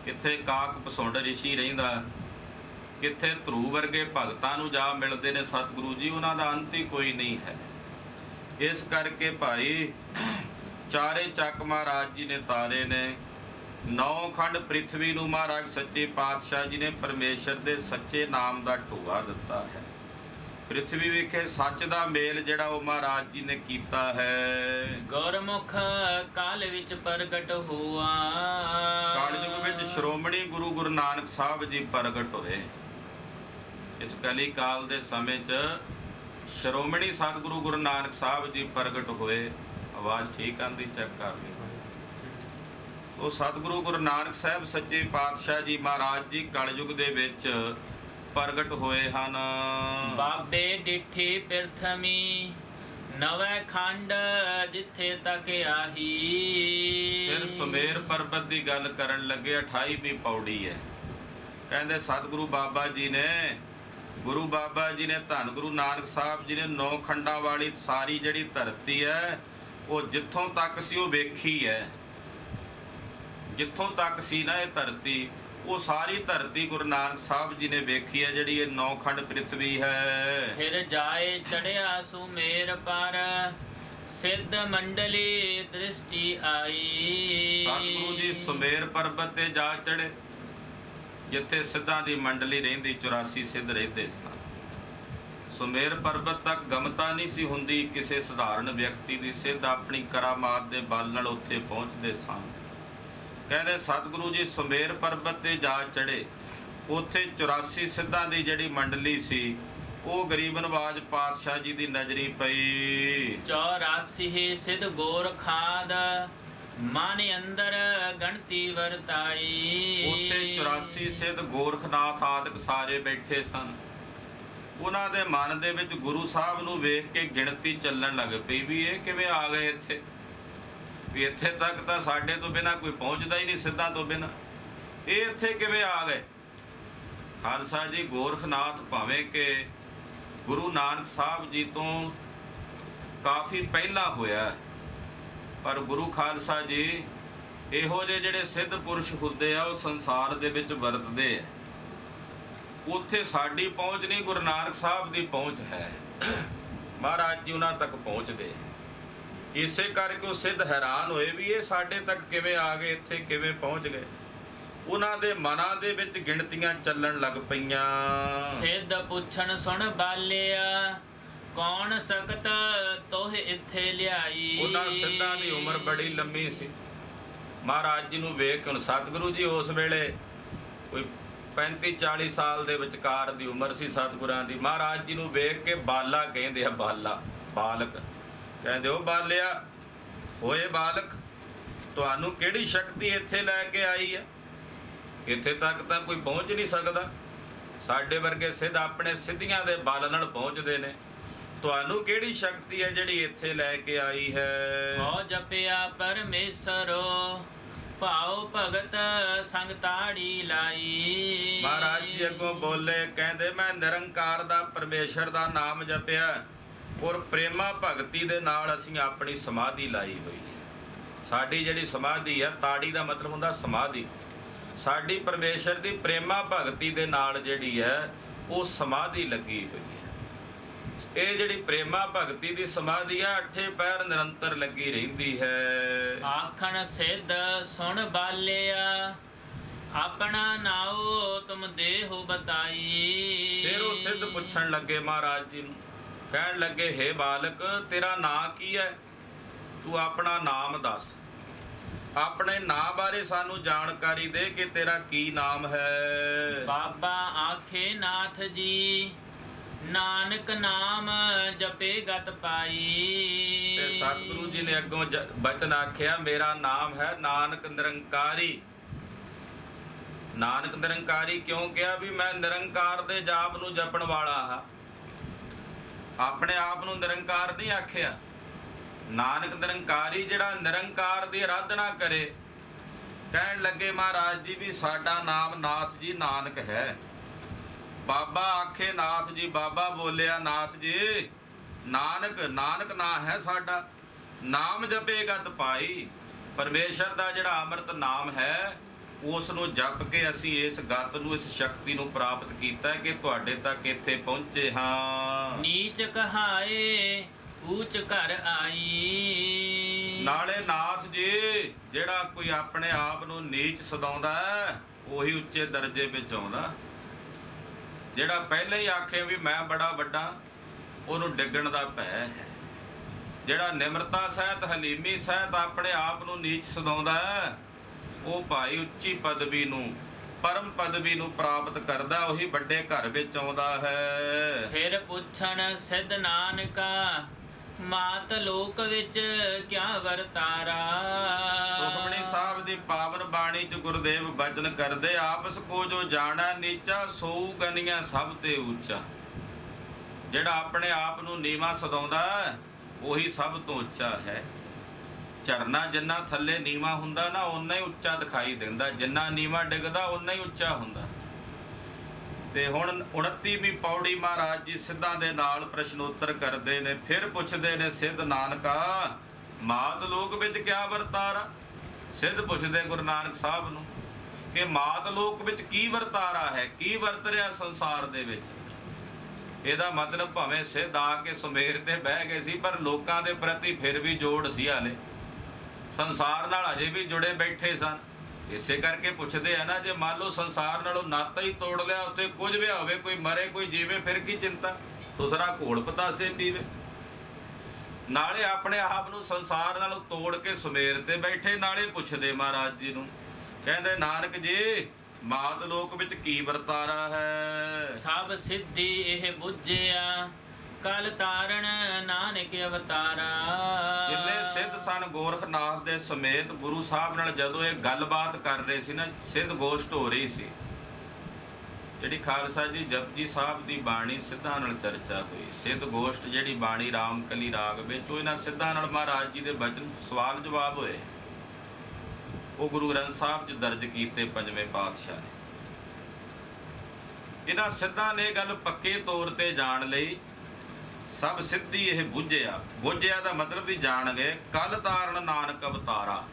ਕਿੱਥੇ ਕਾਕ ਪਸੁੰਡ ਰਿਸ਼ੀ ਰਹਿੰਦਾ, ਕਿੱਥੇ ਧਰੂ ਵਰਗੇ ਭਗਤਾਂ ਨੂੰ ਜਾ ਮਿਲਦੇ ਨੇ ਸਤਿਗੁਰੂ ਜੀ, ਉਹਨਾਂ ਦਾ ਅੰਤ ਹੀ ਕੋਈ ਨਹੀਂ ਹੈ। ਇਸ ਕਰਕੇ ਭਾਈ ਚਾਰੇ ਚੱਕ ਮਹਾਰਾਜ ਜੀ ਨੇ ਤਾਰੇ ਨੇ। ਨੌ ਖੰਡ ਪ੍ਰਿਥਵੀ ਨੂੰ ਮਹਾਰਾਜ ਸੱਚੇ ਪਾਤਸ਼ਾਹ ਜੀ ਨੇ ਪਰਮੇਸ਼ਰ ਦੇ ਸੱਚੇ ਨਾਮ ਦਾ ਢੋਆ ਦਿੱਤਾ ਹੈ। ਪ੍ਰਿਥਵੀ ਵਿਖੇ ਸੱਚ ਦਾ ਮੇਲ ਜਿਹੜਾ ਉਹ ਮਹਾਰਾਜ ਜੀ ਨੇ ਕੀਤਾ ਹੈ। ਗੁਰਮੁਖ ਕਾਲ ਵਿੱਚ ਪ੍ਰਗਟ ਹੋਆ। ਕਲਯੁਗ ਵਿੱਚ ਸ਼੍ਰੋਮਣੀ ਗੁਰੂ ਨਾਨਕ ਸਾਹਿਬ ਜੀ ਪ੍ਰਗਟ ਹੋਏ। ਇਸ ਕਲੀ ਕਾਲ ਦੇ ਸਮੇਂ 'ਚ ਸ਼੍ਰੋਮਣੀ ਸਤਿਗੁਰੂ ਗੁਰੂ ਨਾਨਕ ਸਾਹਿਬ ਜੀ ਪ੍ਰਗਟ ਹੋਏ। ਆਵਾਜ਼ ਠੀਕ ਆਂਦੀ, ਚੈੱਕ ਕਰ ਲਈ। ਉਹ ਸਤਿਗੁਰੂ ਗੁਰੂ ਨਾਨਕ ਸਾਹਿਬ ਸੱਚੇ ਪਾਤਸ਼ਾਹ ਜੀ ਮਹਾਰਾਜ ਜੀ ਕਲਯੁਗ ਦੇ ਵਿੱਚ ਪ੍ਰਗਟ ਹੋਏ ਹਨ। ਬਾਬੇ ਡਿਠੀ ਪ੍ਰਥਮੀ, ਨਵੇਂ ਖੰਡ ਜਿੱਥੇ ਤੱਕ ਆਹੀ। ਫਿਰ ਸੁਮੇਰ ਪਰਬਤ ਦੀ ਗੱਲ ਕਰਨ ਲੱਗੇ। 28ਵੀਂ ਪੌੜੀ ਹੈ। ਕਹਿੰਦੇ ਸਤਿਗੁਰੂ ਬਾਬਾ ਜੀ ਨੇ, ਗੁਰੂ ਬਾਬਾ ਜੀ ਨੇ, ਧੰਨ ਗੁਰੂ ਨਾਨਕ ਸਾਹਿਬ ਜੀ ਨੇ 9 ਖੰਡਾਂ ਵਾਲੀ ਸਾਰੀ ਜਿਹੜੀ ਧਰਤੀ ਹੈ ਉਹ ਜਿੱਥੋਂ ਤੱਕ ਸੀ ਉਹ ਵੇਖੀ ਹੈ। ਜਿੱਥੋਂ ਤੱਕ ਸੀ ਨਾ ਇਹ ਧਰਤੀ, ਉਹ ਸਾਰੀ ਧਰਤੀ ਗੁਰੂ ਨਾਨਕ ਸਾਹਿਬ ਜੀ ਨੇ ਵੇਖੀ ਹੈ, ਜਿਹੜੀ ਇਹ 9 ਖੰਡ ਪ੍ਰਿਥਵੀ ਹੈ। ਫਿਰ ਜਾਏ ਚੜਿਆ ਸੁਮੇਰ ਪਰ, ਸਿੱਧ ਮੰਡਲੀ ਦ੍ਰਿਸ਼ਟੀ ਆਈ। ਸਤਿਗੁਰੂ ਜੀ ਸੁਮੇਰ ਪਰਬਤ ਤੇ ਜਾ ਚੜੇ, ਜਿੱਥੇ ਸਿੱਧਾਂ ਦੀ ਮੰਡਲੀ ਰਹਿੰਦੀ, 84 ਸਿੱਧ ਰਹਿੰਦੇ ਸਨ। ਸੁਮੇਰ ਪਰਬਤ ਤੱਕ ਗਮਤਾ ਨਹੀਂ ਸੀ ਹੁੰਦੀ ਕਿਸੇ ਸਧਾਰਨ ਵਿਅਕਤੀ ਦੀ। ਸਿੱਧ ਆਪਣੀ ਕਰਾਮਾਤ ਦੇ ਬਲ ਨਾਲ ਉੱਥੇ ਪਹੁੰਚਦੇ ਸਨ। ਕਹਿੰਦੇ ਸਤਿਗੁਰੂ ਜੀ ਸੁਮੇਰ ਪਰਬਤ ਤੇ ਜਾ ਚੜੇ, ਉੱਥੇ 84 ਸਿੱਧਾਂ ਦੀ ਜਿਹੜੀ ਮੰਡਲੀ ਸੀ ਉਹ ਗਰੀਬ ਨਵਾਜ ਪਾਤਸ਼ਾਹ ਜੀ ਦੀ ਨਜ਼ਰੀ ਪਈ। 84 ਸਿੱਧ ਗੋਰਖਾਦ, ਮਨ ਅੰਦਰ ਗਣਤੀ ਵਰਤਾਈ। ਉੱਥੇ 84 ਸਿੱਧ ਗੋਰਖਨਾਥ ਆਦਿਕ ਸਾਰੇ ਬੈਠੇ ਸਨ। ਉਹਨਾਂ ਦੇ ਮਨ ਦੇ ਵਿੱਚ ਗੁਰੂ ਸਾਹਿਬ ਨੂੰ ਵੇਖ ਕੇ ਗਿਣਤੀ ਚੱਲਣ ਲੱਗ ਪਈ ਵੀ ਇਹ ਕਿਵੇਂ ਆ ਗਏ ਇੱਥੇ, ਵੀ ਇੱਥੇ ਤੱਕ ਤਾਂ ਸਾਡੇ ਤੋਂ ਬਿਨਾਂ ਕੋਈ ਪਹੁੰਚਦਾ ਹੀ ਨਹੀਂ, ਸਿੱਧਾਂ ਤੋਂ ਬਿਨਾਂ ਇਹ ਇੱਥੇ ਕਿਵੇਂ ਆ ਗਏ। ਖਾਲਸਾ ਜੀ ਗੋਰਖਨਾਥ ਭਾਵੇਂ ਕਿ ਗੁਰੂ ਨਾਨਕ ਸਾਹਿਬ ਜੀ ਤੋਂ ਕਾਫੀ ਪਹਿਲਾਂ ਹੋਇਆ, ਪਰ ਗੁਰੂ ਖਾਲਸਾ ਜੀ ਇਹੋ ਜਿਹੇ ਜਿਹੜੇ ਸਿੱਧ ਪੁਰਸ਼ ਹੁੰਦੇ ਆ ਉਹ ਸੰਸਾਰ ਦੇ ਵਿੱਚ ਵਰਤਦੇ ਆ। ਉੱਥੇ ਸਾਡੀ ਪਹੁੰਚ ਨਹੀਂ, ਗੁਰੂ ਨਾਨਕ ਸਾਹਿਬ ਦੀ ਪਹੁੰਚ ਹੈ। ਮਹਾਰਾਜ ਜੀ ਉਹਨਾਂ ਤੱਕ ਪਹੁੰਚਦੇ। ਇਸੇ ਕਰਕੇ ਉਹ ਸਿੱਧ ਹੈਰਾਨ ਹੋਏ ਵੀ ਇਹ ਸਾਡੇ ਤੱਕ ਕਿਵੇਂ ਆ ਗਏ, ਇੱਥੇ ਕਿਵੇਂ ਪਹੁੰਚ ਗਏ। ਉਹਨਾਂ ਦੇ ਮਨਾਂ ਦੇ ਵਿੱਚ ਗਿਣਤੀਆਂ ਚੱਲਣ ਲੱਗ ਪਈਆਂ। ਸਿੱਧ ਪੁੱਛਣ ਸੁਣ ਬਾਲਿਆ, ਕੌਣ ਸਕਤ ਤੋਹ ਇੱਥੇ ਲਿਆਈ। ਉਹਨਾਂ ਸਿੱਧਾਂ ਦੀ ਉਮਰ ਬੜੀ ਲੰਮੀ ਸੀ। ਮਹਾਰਾਜ ਜੀ ਨੂੰ ਵੇਖ ਕੇ, ਹੁਣ ਸਤਿਗੁਰੂ ਜੀ ਉਸ ਵੇਲੇ ਕੋਈ 35-40 ਸਾਲ ਦੇ ਵਿਚਕਾਰ ਦੀ ਉਮਰ ਸੀ ਸਤਿਗੁਰਾਂ ਦੀ। ਮਹਾਰਾਜ ਜੀ ਨੂੰ ਵੇਖ ਕੇ ਬਾਲਾ ਕਹਿੰਦੇ ਆ, ਬਾਲਾ ਬਾਲਕ ਕਹਿੰਦੇ, ਉਹ ਬਾਲਿਆ ਹੋਏ ਬਾਲਕ, ਤੁਹਾਨੂੰ ਕਿਹੜੀ ਸ਼ਕਤੀ ਇੱਥੇ ਲੈ ਕੇ ਆਈ ਹੈ। ਇੱਥੇ ਤੱਕ ਤਾਂ ਕੋਈ ਪਹੁੰਚ ਨਹੀਂ ਸਕਦਾ। ਸਾਡੇ ਵਰਗੇ ਸਿੱਧ ਆਪਣੇ ਸਿੱਧੀਆਂ ਦੇ ਬਲ ਨਾਲ ਪਹੁੰਚਦੇ ਨੇ। ਤੁਹਾਨੂੰ ਕਿਹੜੀ ਸ਼ਕਤੀ ਹੈ ਜਿਹੜੀ ਇੱਥੇ ਲੈ ਕੇ ਆਈ ਹੈ। ਹੋ ਜਪਿਆ ਪਰਮੇਸ਼ਰੋ, ਭਾਉ ਭਗਤ ਸੰਗ ਤਾੜੀ ਲਾਈ। ਮਹਾਰਾਜ ਜੀ ਅੱਗੋਂ ਬੋਲੇ, ਕਹਿੰਦੇ ਮੈਂ ਨਿਰੰਕਾਰ ਦਾ ਪਰਮੇਸ਼ਰ ਦਾ ਨਾਮ ਜਪਿਆ ਔਰ ਪ੍ਰੇਮਾ ਭਗਤੀ ਦੇ ਨਾਲ ਅਸੀਂ ਆਪਣੀ ਸਮਾਧੀ ਲਾਈ ਹੋਈ ਹੈ। ਸਾਡੀ ਜਿਹੜੀ ਸਮਾਧੀ ਹੈ, ਤਾੜੀ ਦਾ ਮਤਲਬ ਹੁੰਦਾ ਸਮਾਧੀ, ਸਾਡੀ ਪਰਮੇਸ਼ਰ ਦੀ ਪ੍ਰੇਮਾ ਭਗਤੀ ਦੇ ਨਾਲ ਜਿਹੜੀ ਹੈ ਉਹ ਸਮਾਧੀ ਲੱਗੀ ਹੋਈ ਹੈ। ਇਹ ਜਿਹੜੀ ਪ੍ਰੇਮਾ ਭਗਤੀ ਦੀ ਸਮਾਧੀ ਹੈ 8 ਪਹਿਰ ਨਿਰੰਤਰ ਲੱਗੀ ਰਹਿੰਦੀ ਹੈ। ਆਖਣ ਸਿੱਧ ਸੁਣ ਬਾਲਿਆ, ਆਪਣਾ ਨਾਉ ਤੁਮ ਦੇਹੁ ਬਤਾਈ। ਫਿਰ ਉਹ ਸਿੱਧ ਪੁੱਛਣ ਲੱਗੇ ਮਹਾਰਾਜ ਜੀ ਨੂੰ, ਕਹਿਣ ਲੱਗੇ, ਹੇ ਬਾਲਕ ਤੇਰਾ ਨਾਂ ਕੀ ਹੈ, ਤੂੰ ਆਪਣਾ ਨਾਮ ਦੱਸ। ਆਪਣੇ ਨਾਂ ਬਾਰੇ ਸਾਨੂੰ ਜਾਣਕਾਰੀ ਦੇ ਕਿ ਤੇਰਾ ਕੀ ਨਾਮ ਹੈ। ਬਾਬਾ ਆਖੇ ਨਾਥ ਜੀ, ਨਾਨਕ ਨਾਮ ਜਪੇ ਗਤ ਪਾਈ। ਤੇ ਸਤਿਗੁਰੂ ਜੀ ਨੇ ਅੱਗੋਂ ਬਚਨ ਆਖਿਆ, ਮੇਰਾ ਨਾਮ ਹੈ ਨਾਨਕ ਨਿਰੰਕਾਰੀ। ਨਾਨਕ ਨਿਰੰਕਾਰੀ ਕਿਉਂ ਕਿਹਾ? ਵੀ ਮੈਂ ਨਿਰੰਕਾਰ ਦੇ ਜਾਪ ਨੂੰ ਜਪਣ ਵਾਲਾ ਹਾਂ। ਆਪਣੇ ਆਪ ਨੂੰ ਨਿਰੰਕਾਰ ਨਹੀਂ ਆਖਿਆ। ਨਾਨਕ ਨਿਰੰਕਾਰੀ ਜਿਹੜਾ ਨਿਰੰਕਾਰ ਦੀ ਆਰਾਧਨਾ ਕਰੇ। ਕਹਿਣ ਲੱਗੇ ਮਹਾਰਾਜ ਜੀ ਵੀ ਸਾਡਾ ਨਾਮ ਨਾਥ ਜੀ ਨਾਨਕ ਹੈ। ਬਾਬਾ ਆਖੇ ਨਾਥ ਜੀ, ਬਾਬਾ ਬੋਲਿਆ ਨਾਥ ਜੀ ਨਾਨਕ, ਨਾਨਕ ਨਾਂ ਹੈ ਸਾਡਾ। ਨਾਮ ਜਪੇ ਗਤ ਪਾਈ। ਪਰਮੇਸ਼ਰ ਦਾ ਜਿਹੜਾ ਅੰਮ੍ਰਿਤ ਨਾਮ ਹੈ ਉਸ ਨੂੰ ਜਪ ਕੇ ਅਸੀਂ ਇਸ ਗਤ ਨੂੰ, ਇਸ ਸ਼ਕਤੀ ਨੂੰ ਪ੍ਰਾਪਤ ਕੀਤਾ ਕਿ ਤੁਹਾਡੇ ਤੱਕ ਇੱਥੇ ਪਹੁੰਚੇ ਹਾਂ। ਨੀਚ ਕਹਾਏ ਊਚ ਘਰ ਆਈ। ਨਾਲੇ ਨਾਥ ਜੀ ਜਿਹੜਾ ਕੋਈ ਆਪਣੇ ਆਪ ਨੂੰ ਨੀਚ ਸਦਾਉਂਦਾ ਹੈ ਉਹੀ ਉੱਚੇ ਦਰਜੇ ਵਿੱਚ ਆਉਂਦਾ। ਜਿਹੜਾ ਪਹਿਲਾਂ ਹੀ ਆਖੇ ਵੀ ਮੈਂ ਬੜਾ ਵੱਡਾ, ਉਹਨੂੰ ਡਿੱਗਣ ਦਾ ਭੈ ਹੈ। ਜਿਹੜਾ ਨਿਮਰਤਾ ਸਹਿਤ, ਹਲੀਮੀ ਸਹਿਤ ਆਪਣੇ ਆਪ ਨੂੰ ਨੀਚ ਸਦਾਉਂਦਾ ਹੈ ਉਹ ਭਾਈ ਉੱਚੀ ਪਦਵੀ ਨੂੰ, ਪਰਮ ਪਦਵੀ ਨੂੰ ਪ੍ਰਾਪਤ ਕਰਦਾ, ਉਹੀ ਵੱਡੇ ਘਰ ਵਿੱਚ ਆਉਂਦਾ ਹੈ। ਫਿਰ ਪੁੱਛਣ ਸਿੱਧ ਨਾਨਕਾ, ਮਾਤ ਲੋਕ ਵਿੱਚ ਕਿਆ ਵਰਤਾਰਾ। ਸੁਖਮਣੀ ਸਾਹਿਬ ਦੀ ਪਾਵਨ ਬਾਣੀ ਚ ਗੁਰਦੇਵ ਬਚਨ ਕਰਦੇ, ਆਪਸ ਕੋ ਜੋ ਜਾਣਾ ਨੀਚਾ, ਸੋਊ ਗਨੀਆਂ ਸਭ ਤੇ ਉੱਚਾ। ਜਿਹੜਾ ਆਪਣੇ ਆਪ ਨੂੰ ਨੀਵਾਂ ਸਦਾਉਂਦਾ ਉਹੀ ਸਭ ਤੋਂ ਉੱਚਾ ਹੈ। ਝਰਨਾ ਜਿੰਨਾ ਥੱਲੇ ਨੀਵਾਂ ਹੁੰਦਾ ਨਾ ਓਨਾ ਹੀ ਉੱਚਾ ਦਿਖਾਈ ਦਿੰਦਾ, ਜਿੰਨਾ ਨੀਵਾਂ ਡਿੱਗਦਾ ਓਨਾ ਹੀ ਉੱਚਾ ਹੁੰਦਾ। ਤੇ ਹੁਣ 29ਵੀਂ ਪੌੜੀ ਮਹਾਰਾਜ ਜੀ ਸਿੱਧਾਂ ਦੇ ਨਾਲ ਪ੍ਰਸ਼ਨੋਤਰ ਕਰਦੇ ਨੇ। ਫਿਰ ਪੁੱਛਦੇ ਨੇ ਸਿੱਧ ਨਾਨਕਾ, ਮਾਤ ਲੋਕ ਵਿੱਚ ਕਿਆ ਵਰਤਾਰਾ। ਸਿੱਧ ਪੁੱਛਦੇ ਗੁਰੂ ਨਾਨਕ ਸਾਹਿਬ ਨੂੰ ਕਿ ਮਾਤ ਲੋਕ ਵਿੱਚ ਕੀ ਵਰਤਾਰਾ ਹੈ, ਕੀ ਵਰਤ ਰਿਹਾ ਸੰਸਾਰ ਦੇ ਵਿੱਚ। ਇਹਦਾ ਮਤਲਬ ਭਾਵੇਂ ਸਿੱਧ ਆ ਕੇ ਸੁਮੇਰ ਤੇ ਬਹਿ ਗਏ ਸੀ, ਪਰ ਲੋਕਾਂ ਦੇ ਪ੍ਰਤੀ ਫਿਰ ਵੀ ਜੋੜ ਸੀ। ਹਾਲੇ ਸੰਸਾਰ ਨਾਲ ਅਜੇ ਵੀ ਜੁੜੇ ਬੈਠੇ ਸਨ। ਇਸੇ ਕਰਕੇ ਪੁੱਛਦੇ ਆ ਨਾ, ਜੇ ਮੰਨ ਲਓ ਸੰਸਾਰ ਨਾਲੋਂ ਨਾਤਾ ਹੀ ਤੋੜ ਲਿਆ, ਉੱਥੇ ਕੁਝ ਵੀ ਹੋਵੇ, ਕੋਈ ਮਰੇ ਕੋਈ ਜੀਵੇ, ਫਿਰ ਕੀ ਚਿੰਤਾ। ਦੂਸਰਾ ਘੋਲ ਪਤਾਸੇ ਪੀਵੇ। ਨਾਲੇ ਆਪਣੇ ਆਪ ਨੂੰ ਸੰਸਾਰ ਨਾਲੋਂ ਤੋੜ ਕੇ ਸੁਮੇਰ ਤੇ ਬੈਠੇ, ਨਾਲੇ ਪੁੱਛਦੇ ਮਹਾਰਾਜ ਜੀ ਨੂੰ, ਕਹਿੰਦੇ ਨਾਨਕ ਜੀ ਮਾਤ ਲੋਕ ਵਿੱਚ ਕੀ ਵਰਤਾਰਾ ਹੈ। ਸਭ ਸਿੱਧੀ ਇਹ ਬੁੱਝਿਆ, ਕਲ ਤਾਰਨ ਨਾਨਕ ਅਵਤਾਰਾ। ਜਿੰਨੇ ਸਿੱਧ ਸਨ ਗੋਰਖਨਾਥ ਦੇ ਸਮੇਤ ਗੁਰੂ ਸਾਹਿਬ ਨਾਲ ਜਦੋਂ ਇਹ ਗੱਲਬਾਤ ਕਰ ਰਹੇ ਸੀ ਨਾ, ਸਿੱਧ ਗੋਸ਼ਟ ਹੋ ਰਹੀ ਸੀ। ਜਿਹੜੀ ਖਾਲਸਾ ਜੀ ਜਪਜੀ ਸਾਹਿਬ ਦੀ ਬਾਣੀ ਸਿੱਧਾਂ ਨਾਲ ਚਰਚਾ ਹੋਈ। ਸਿੱਧ ਗੋਸ਼ਟ ਜਿਹੜੀ ਬਾਣੀ ਰਾਮਕਲੀ ਰਾਗ ਵਿੱਚ, ਉਹ ਇਹਨਾਂ ਸਿੱਧਾਂ ਨਾਲ ਮਹਾਰਾਜ ਜੀ ਦੇ ਬਚਨ ਸਵਾਲ ਜਵਾਬ ਹੋਏ। ਉਹ ਗੁਰੂ ਗ੍ਰੰਥ ਸਾਹਿਬ 'ਚ ਦਰਜ ਕੀਤੇ ਪੰਜਵੇਂ ਪਾਤਸ਼ਾਹ ਨੇ। ਇਹਨਾਂ ਸਿੱਧਾਂ ਨੇ ਗੱਲ ਪੱਕੇ ਤੌਰ ਤੇ ਜਾਣ ਲਈ ਸਭ ਸਿੱਧੀ ਇਹ ਬੁੱਝਿਆ। ਬੁੱਝਿਆ ਦਾ ਮਤਲਬ ਵੀ ਜਾਣ ਗਏ। ਕਲ ਤਾਰਨ ਨਾਨਕ ਅਵਤਾਰਾ,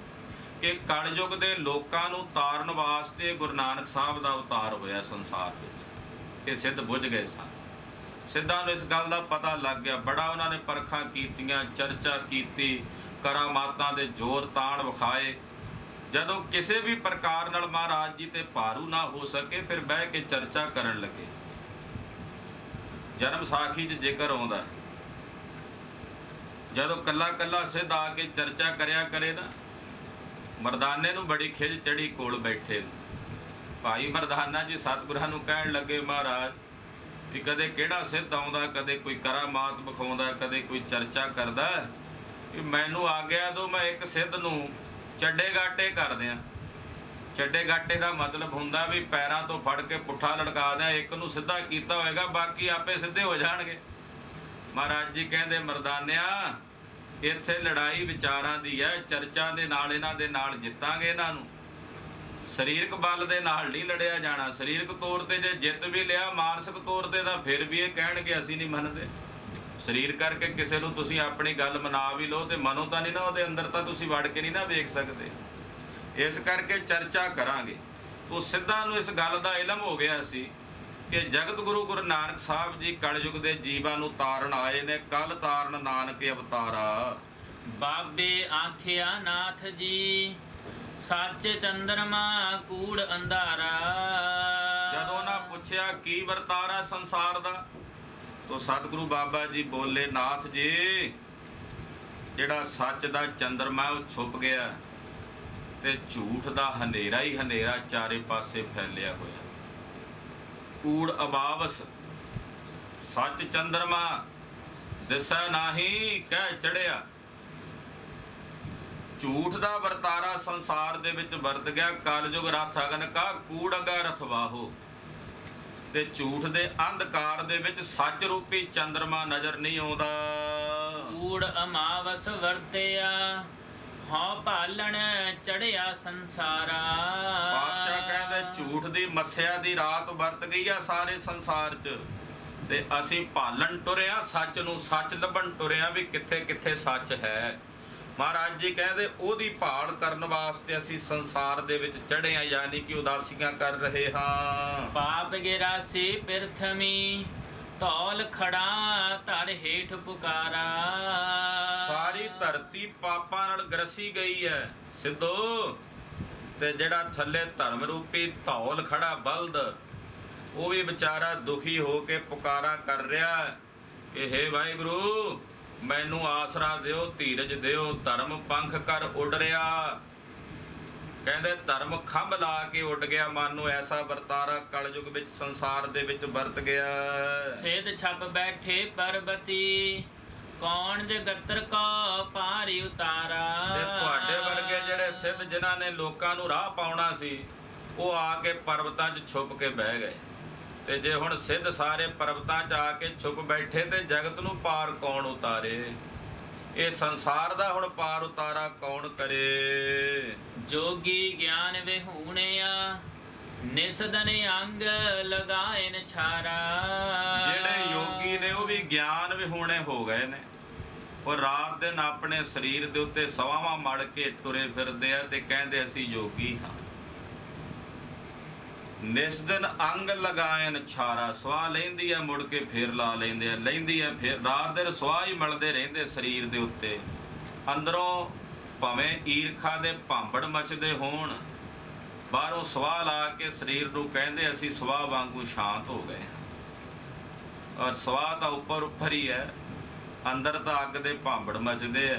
ਕਿ ਕਲਯੁਗ ਦੇ ਲੋਕਾਂ ਨੂੰ ਤਾਰਨ ਵਾਸਤੇ ਗੁਰੂ ਨਾਨਕ ਸਾਹਿਬ ਦਾ ਅਵਤਾਰ ਹੋਇਆ ਸੰਸਾਰ ਵਿੱਚ। ਇਹ ਸਿੱਧ ਬੁੱਝ ਗਏ ਸਨ। ਸਿੱਧਾਂ ਨੂੰ ਇਸ ਗੱਲ ਦਾ ਪਤਾ ਲੱਗ ਗਿਆ। ਬੜਾ ਉਹਨਾਂ ਨੇ ਪਰਖਾਂ ਕੀਤੀਆਂ, ਚਰਚਾ ਕੀਤੀ, ਕਰਾਮਾਤਾਂ ਦੇ ਜ਼ੋਰ ਤਾਣ ਵਿਖਾਏ। ਜਦੋਂ ਕਿਸੇ ਵੀ ਪ੍ਰਕਾਰ ਨਾਲ ਮਹਾਰਾਜ ਜੀ ਤੇ ਭਾਰੂ ਨਾ ਹੋ ਸਕੇ, ਫਿਰ ਬਹਿ ਕੇ ਚਰਚਾ ਕਰਨ ਲੱਗੇ। ਜਨਮ ਸਾਖੀ 'ਚ ਜ਼ਿਕਰ ਆਉਂਦਾ, ਜਦੋਂ ਕੱਲਾ ਕੱਲਾ ਸਿੱਧ ਆ ਕੇ ਚਰਚਾ ਕਰਿਆ ਕਰੇ ਨਾ, ਮਰਦਾਨੇ ਨੂੰ ਬੜੀ ਖਿਝ ਚੜੀ ਕੋਲ ਬੈਠੇ। ਭਾਈ ਮਰਦਾਨਾ ਜੀ ਸਤਿਗੁਰਾਂ ਨੂੰ ਕਹਿਣ ਲੱਗੇ, ਮਹਾਰਾਜ ਵੀ ਕਦੇ ਕਿਹੜਾ ਸਿੱਧ ਆਉਂਦਾ, ਕਦੇ ਕੋਈ ਕਰਾਮਾਤ ਵਿਖਾਉਂਦਾ, ਕਦੇ ਕੋਈ ਚਰਚਾ ਕਰਦਾ, ਕਿ ਮੈਨੂੰ ਆਗਿਆ ਦਿਓ ਮੈਂ ਇੱਕ ਸਿੱਧ ਨੂੰ ਚੱਡੇ ਗਾਟੇ ਕਰ ਦਿਆਂ। ਚੱਡੇ ਗਾਟੇ ਦਾ ਮਤਲਬ ਹੁੰਦਾ ਵੀ ਪੈਰਾਂ ਤੋਂ ਫੜ ਕੇ ਪੁੱਠਾ ਲਟਕਾ ਦਿਆਂ। ਇੱਕ ਨੂੰ ਸਿੱਧਾ ਕੀਤਾ ਹੋਏਗਾ, ਬਾਕੀ ਆਪੇ ਸਿੱਧੇ ਹੋ ਜਾਣਗੇ। ਮਹਾਰਾਜ ਜੀ ਕਹਿੰਦੇ, ਮਰਦਾਨਿਆ ਇੱਥੇ ਲੜਾਈ ਵਿਚਾਰਾਂ ਦੀ ਹੈ। ਚਰਚਾ ਦੇ ਨਾਲ ਇਹਨਾਂ ਦੇ ਨਾਲ ਜਿੱਤਾਂਗੇ। ਇਹਨਾਂ ਨੂੰ ਸਰੀਰਕ ਬਲ ਦੇ ਨਾਲ ਨਹੀਂ ਲੜਿਆ ਜਾਣਾ। ਸਰੀਰਕ ਤੌਰ ਤੇ ਜੇ ਜਿੱਤ ਵੀ ਲਿਆ, ਮਾਨਸਿਕ ਤੌਰ ਤੇ ਤਾਂ ਫਿਰ ਵੀ ਇਹ ਕਹਿਣਗੇ ਅਸੀਂ ਨਹੀਂ ਮੰਨਦੇ। ਸਰੀਰ ਕਰਕੇ ਕਿਸੇ ਨੂੰ ਤੁਸੀਂ ਆਪਣੀ ਗੱਲ ਮਨਾ ਵੀ ਲਓ ਤੇ ਮਨੋਂ ਤਾਂ ਨਹੀਂ ਨਾ, ਉਹਦੇ ਅੰਦਰ ਤਾਂ ਤੁਸੀਂ ਵੜ ਕੇ ਨਹੀਂ ਨਾ ਵੇਖ ਸਕਦੇ। ਇਸ ਕਰਕੇ ਚਰਚਾ ਕਰਾਂਗੇ। ਤੋ ਸਿੱਧਾਂ ਨੂੰ ਇਸ ਗੱਲ ਦਾ ਇਲਮ ਹੋ ਗਿਆ ਸੀ ਕਿ ਜਗਤ ਗੁਰੂ ਗੁਰੂ ਨਾਨਕ ਸਾਹਿਬ ਜੀ ਕਲਯੁਗ ਦੇ ਜੀਵਾਂ ਨੂੰ ਤਾਰਨ ਆਏ ਨੇ। ਕਲ ਤਾਰਨ ਨਾਨਕ ਅਵਤਾਰਾ। ਬਾਬੇ ਆਖਿਆ ਨਾਥ ਜੀ, ਸੱਚ ਚੰਦਰਮਾ ਕੂੜ ਅੰਧਾਰਾ। ਜਦੋਂ ਉਹਨਾਂ ਪੁੱਛਿਆ ਕੀ ਵਰਤਾਰਾ ਸੰਸਾਰ ਦਾ, ਤੋ ਸਤਿਗੁਰੂ ਬਾਬਾ ਜੀ ਬੋਲੇ, ਨਾਥ ਜੀ ਜਿਹੜਾ ਸੱਚ ਦਾ ਚੰਦਰਮਾ ਉਹ ਛੁਪ ਗਿਆ। ਤੇ ਝੂਠ ਦਾ ਹਨੇਰਾ ਹੀ ਹਨੇਰਾ ਚਾਰੇ ਪਾਸੇ ਫੈਲਿਆ ਹੋਇਆ। ਕੂੜ ਅਬਾਵਸ ਸੱਚ ਚੰਦਰਮਾ ਦਿਸੈ ਨਾਹੀ ਕਹਿ ਚੜਿਆ। ਝੂਠ ਦਾ ਵਰਤਾਰਾ ਸੰਸਾਰ ਦੇ ਵਿੱਚ ਵਰਤ ਗਿਆ। ਕਲਯੁਗ ਰਥ ਅਗਨ ਕਾ ਕੂੜ ਅਗਾ ਰਥਵਾਹੋ। ਤੇ ਝੂਠ ਦੇ ਅੰਧਕਾਰ ਦੇ ਵਿੱਚ ਸੱਚ ਰੂਪੀ ਚੰਦਰਮਾ ਨਜ਼ਰ ਨਹੀਂ ਆਉਂਦਾ। ਕੂੜ ਅਮਾਵਸ ਵਰਤਿਆ ਹਉ ਭਾਲਣ ਚੜਿਆ ਸੰਸਾਰਾ। ਪਾਤਸ਼ਾਹ ਕਹਿੰਦੇ ਝੂਠ ਦੀ ਮੱਸਿਆ ਦੀ ਰਾਤ ਵਰਤ ਗਈ ਆ ਸਾਰੇ ਸੰਸਾਰ 'ਚ, ਤੇ ਅਸੀਂ ਭਾਲਣ ਟੁਰਿਆ ਸੱਚ ਨੂੰ, ਸੱਚ ਲੱਭਣ ਟੁਰਿਆ ਵੀ ਕਿੱਥੇ ਕਿੱਥੇ ਸੱਚ ਹੈ। ਮਹਾਰਾਜ ਜੀ ਕਹਿੰਦੇ ਉਹਦੀ ਭਾਲ ਕਰਨ ਵਾਸਤੇ ਅਸੀਂ ਸੰਸਾਰ ਦੇ ਵਿੱਚ ਚੜ੍ਹੇ ਆ, ਯਾਨੀ ਕਿ ਉਦਾਸੀਆਂ ਕਰ ਰਹੇ ਹਾਂ। ਪਾਪ ਗਿਰਾਸੀ ਪਿਰਥਮੀ ਧੌਲ ਖੜਾ ਧਰ ਹੇਠ ਪੁਕਾਰਾ। ਸਾਰੀ ਧਰਤੀ ਪਾਪਾਂ ਨਾਲ ਗਰਸੀ ਗਈ ਹੈ ਸਿੱਧੋ, ਤੇ ਜਿਹੜਾ ਥੱਲੇ ਧਰਮ ਰੂਪੀ ਧੌਲ ਖੜਾ ਬਲਦ, ਉਹ ਵੀ ਵਿਚਾਰਾ ਦੁਖੀ ਹੋ ਕੇ ਪੁਕਾਰਾ ਕਰ ਰਿਹਾ ਕਿ ਹੇ ਵਾਹਿਗੁਰੂ ਮੈਨੂੰ ਆਸਰਾ ਦਿਓ, ਧੀਰਜ ਦਿਓ, ਧਰਮ ਪੰਖ ਕਰ ਉੱਡ ਰਿਹਾ। ਕਹਿੰਦੇ ਧਰਮ ਖੰਭ ਲਾ ਕੇ ਉੱਡ ਗਿਆ। ਮਨ ਨੂੰ ਐਸਾ ਵਰਤਾਰਾ ਕਲਯੁਗ ਵਿੱਚ ਸੰਸਾਰ ਦੇ ਵਿੱਚ ਵਰਤ ਗਿਆ। ਸਿਧ ਛਪ ਬੈਠੇ ਪਰਬਤੀ ਕੌਣ ਜਗਤਰ ਕੋ ਪਾਰੀ ਉਤਾਰਾ। ਤੇ ਤੁਹਾਡੇ ਵਰਗੇ ਜਿਹੜੇ ਸਿੱਧ ਜਿਨ੍ਹਾਂ ਨੇ ਲੋਕਾਂ ਨੂੰ ਰਾਹ ਪਾਉਣਾ ਸੀ, ਉਹ ਆ ਕੇ ਪਰਬਤਾਂ 'ਚ ਛੁਪ ਕੇ ਬਹਿ ਗਏ। ਤੇ ਜੇ ਹੁਣ ਸਿੱਧ ਸਾਰੇ ਪਰਬਤਾਂ 'ਚ ਆ ਕੇ ਛੁਪ ਬੈਠੇ ਤੇ ਜਗਤ ਨੂੰ ਪਾਰ ਕੌਣ ਉਤਾਰੇ? ਇਹ ਸੰਸਾਰ ਦਾ ਹੁਣ ਪਾਰ ਉਤਾਰਾ ਕੌਣ ਕਰੇ? ਜੋਗੀ ਗਿਆਨ ਵਿਹੂਣਿਆ ਨਿਸਦਨ ਅੰਗ ਲਗਾਇਨ ਛਾਰਾ। ਜਿਹੜੇ ਯੋਗੀ ਨੇ ਉਹ ਵੀ ਗਿਆਨ ਵਿਹੂਣੇ ਹੋ ਗਏ ਨੇ। ਉਹ ਰਾਤ ਦਿਨ ਆਪਣੇ ਸਰੀਰ ਦੇ ਉੱਤੇ ਸਵਾਵਾਂ ਮੜ ਕੇ ਤੁਰੇ ਫਿਰਦੇ ਆ ਤੇ ਕਹਿੰਦੇ ਅਸੀਂ ਯੋਗੀ ਹਾਂ। ਨਿਸ ਦਿਨ ਅੰਗ ਲਗਾਇਨ ਛਾਰਾ। ਸਵਾਹ ਲੈਂਦੀ ਆ ਮੁੜ ਕੇ ਫੇਰ ਲਾ ਲੈਂਦੇ ਆ, ਲੈਂਦੀ ਆ ਫੇਰ। ਰਾਤ ਦਿਨ ਸਵਾਹ ਹੀ ਮਲਦੇ ਰਹਿੰਦੇ ਸਰੀਰ ਦੇ ਉੱਤੇ। ਅੰਦਰੋਂ ਭਾਵੇਂ ਈਰਖਾ ਦੇ ਭਾਂਬੜ ਮਚਦੇ ਹੋਣ, ਬਾਹਰੋਂ ਸਵਾਹ ਲਾ ਕੇ ਸਰੀਰ ਨੂੰ ਕਹਿੰਦੇ ਅਸੀਂ ਸਵਾਹ ਵਾਂਗੂ ਸ਼ਾਂਤ ਹੋ ਗਏ ਹਾਂ। ਔਰ ਸਵਾਹ ਤਾਂ ਉੱਪਰ ਹੀ ਹੈ, ਅੰਦਰ ਤਾਂ ਅੱਗ ਦੇ ਭਾਂਬੜ ਮਚਦੇ ਆ।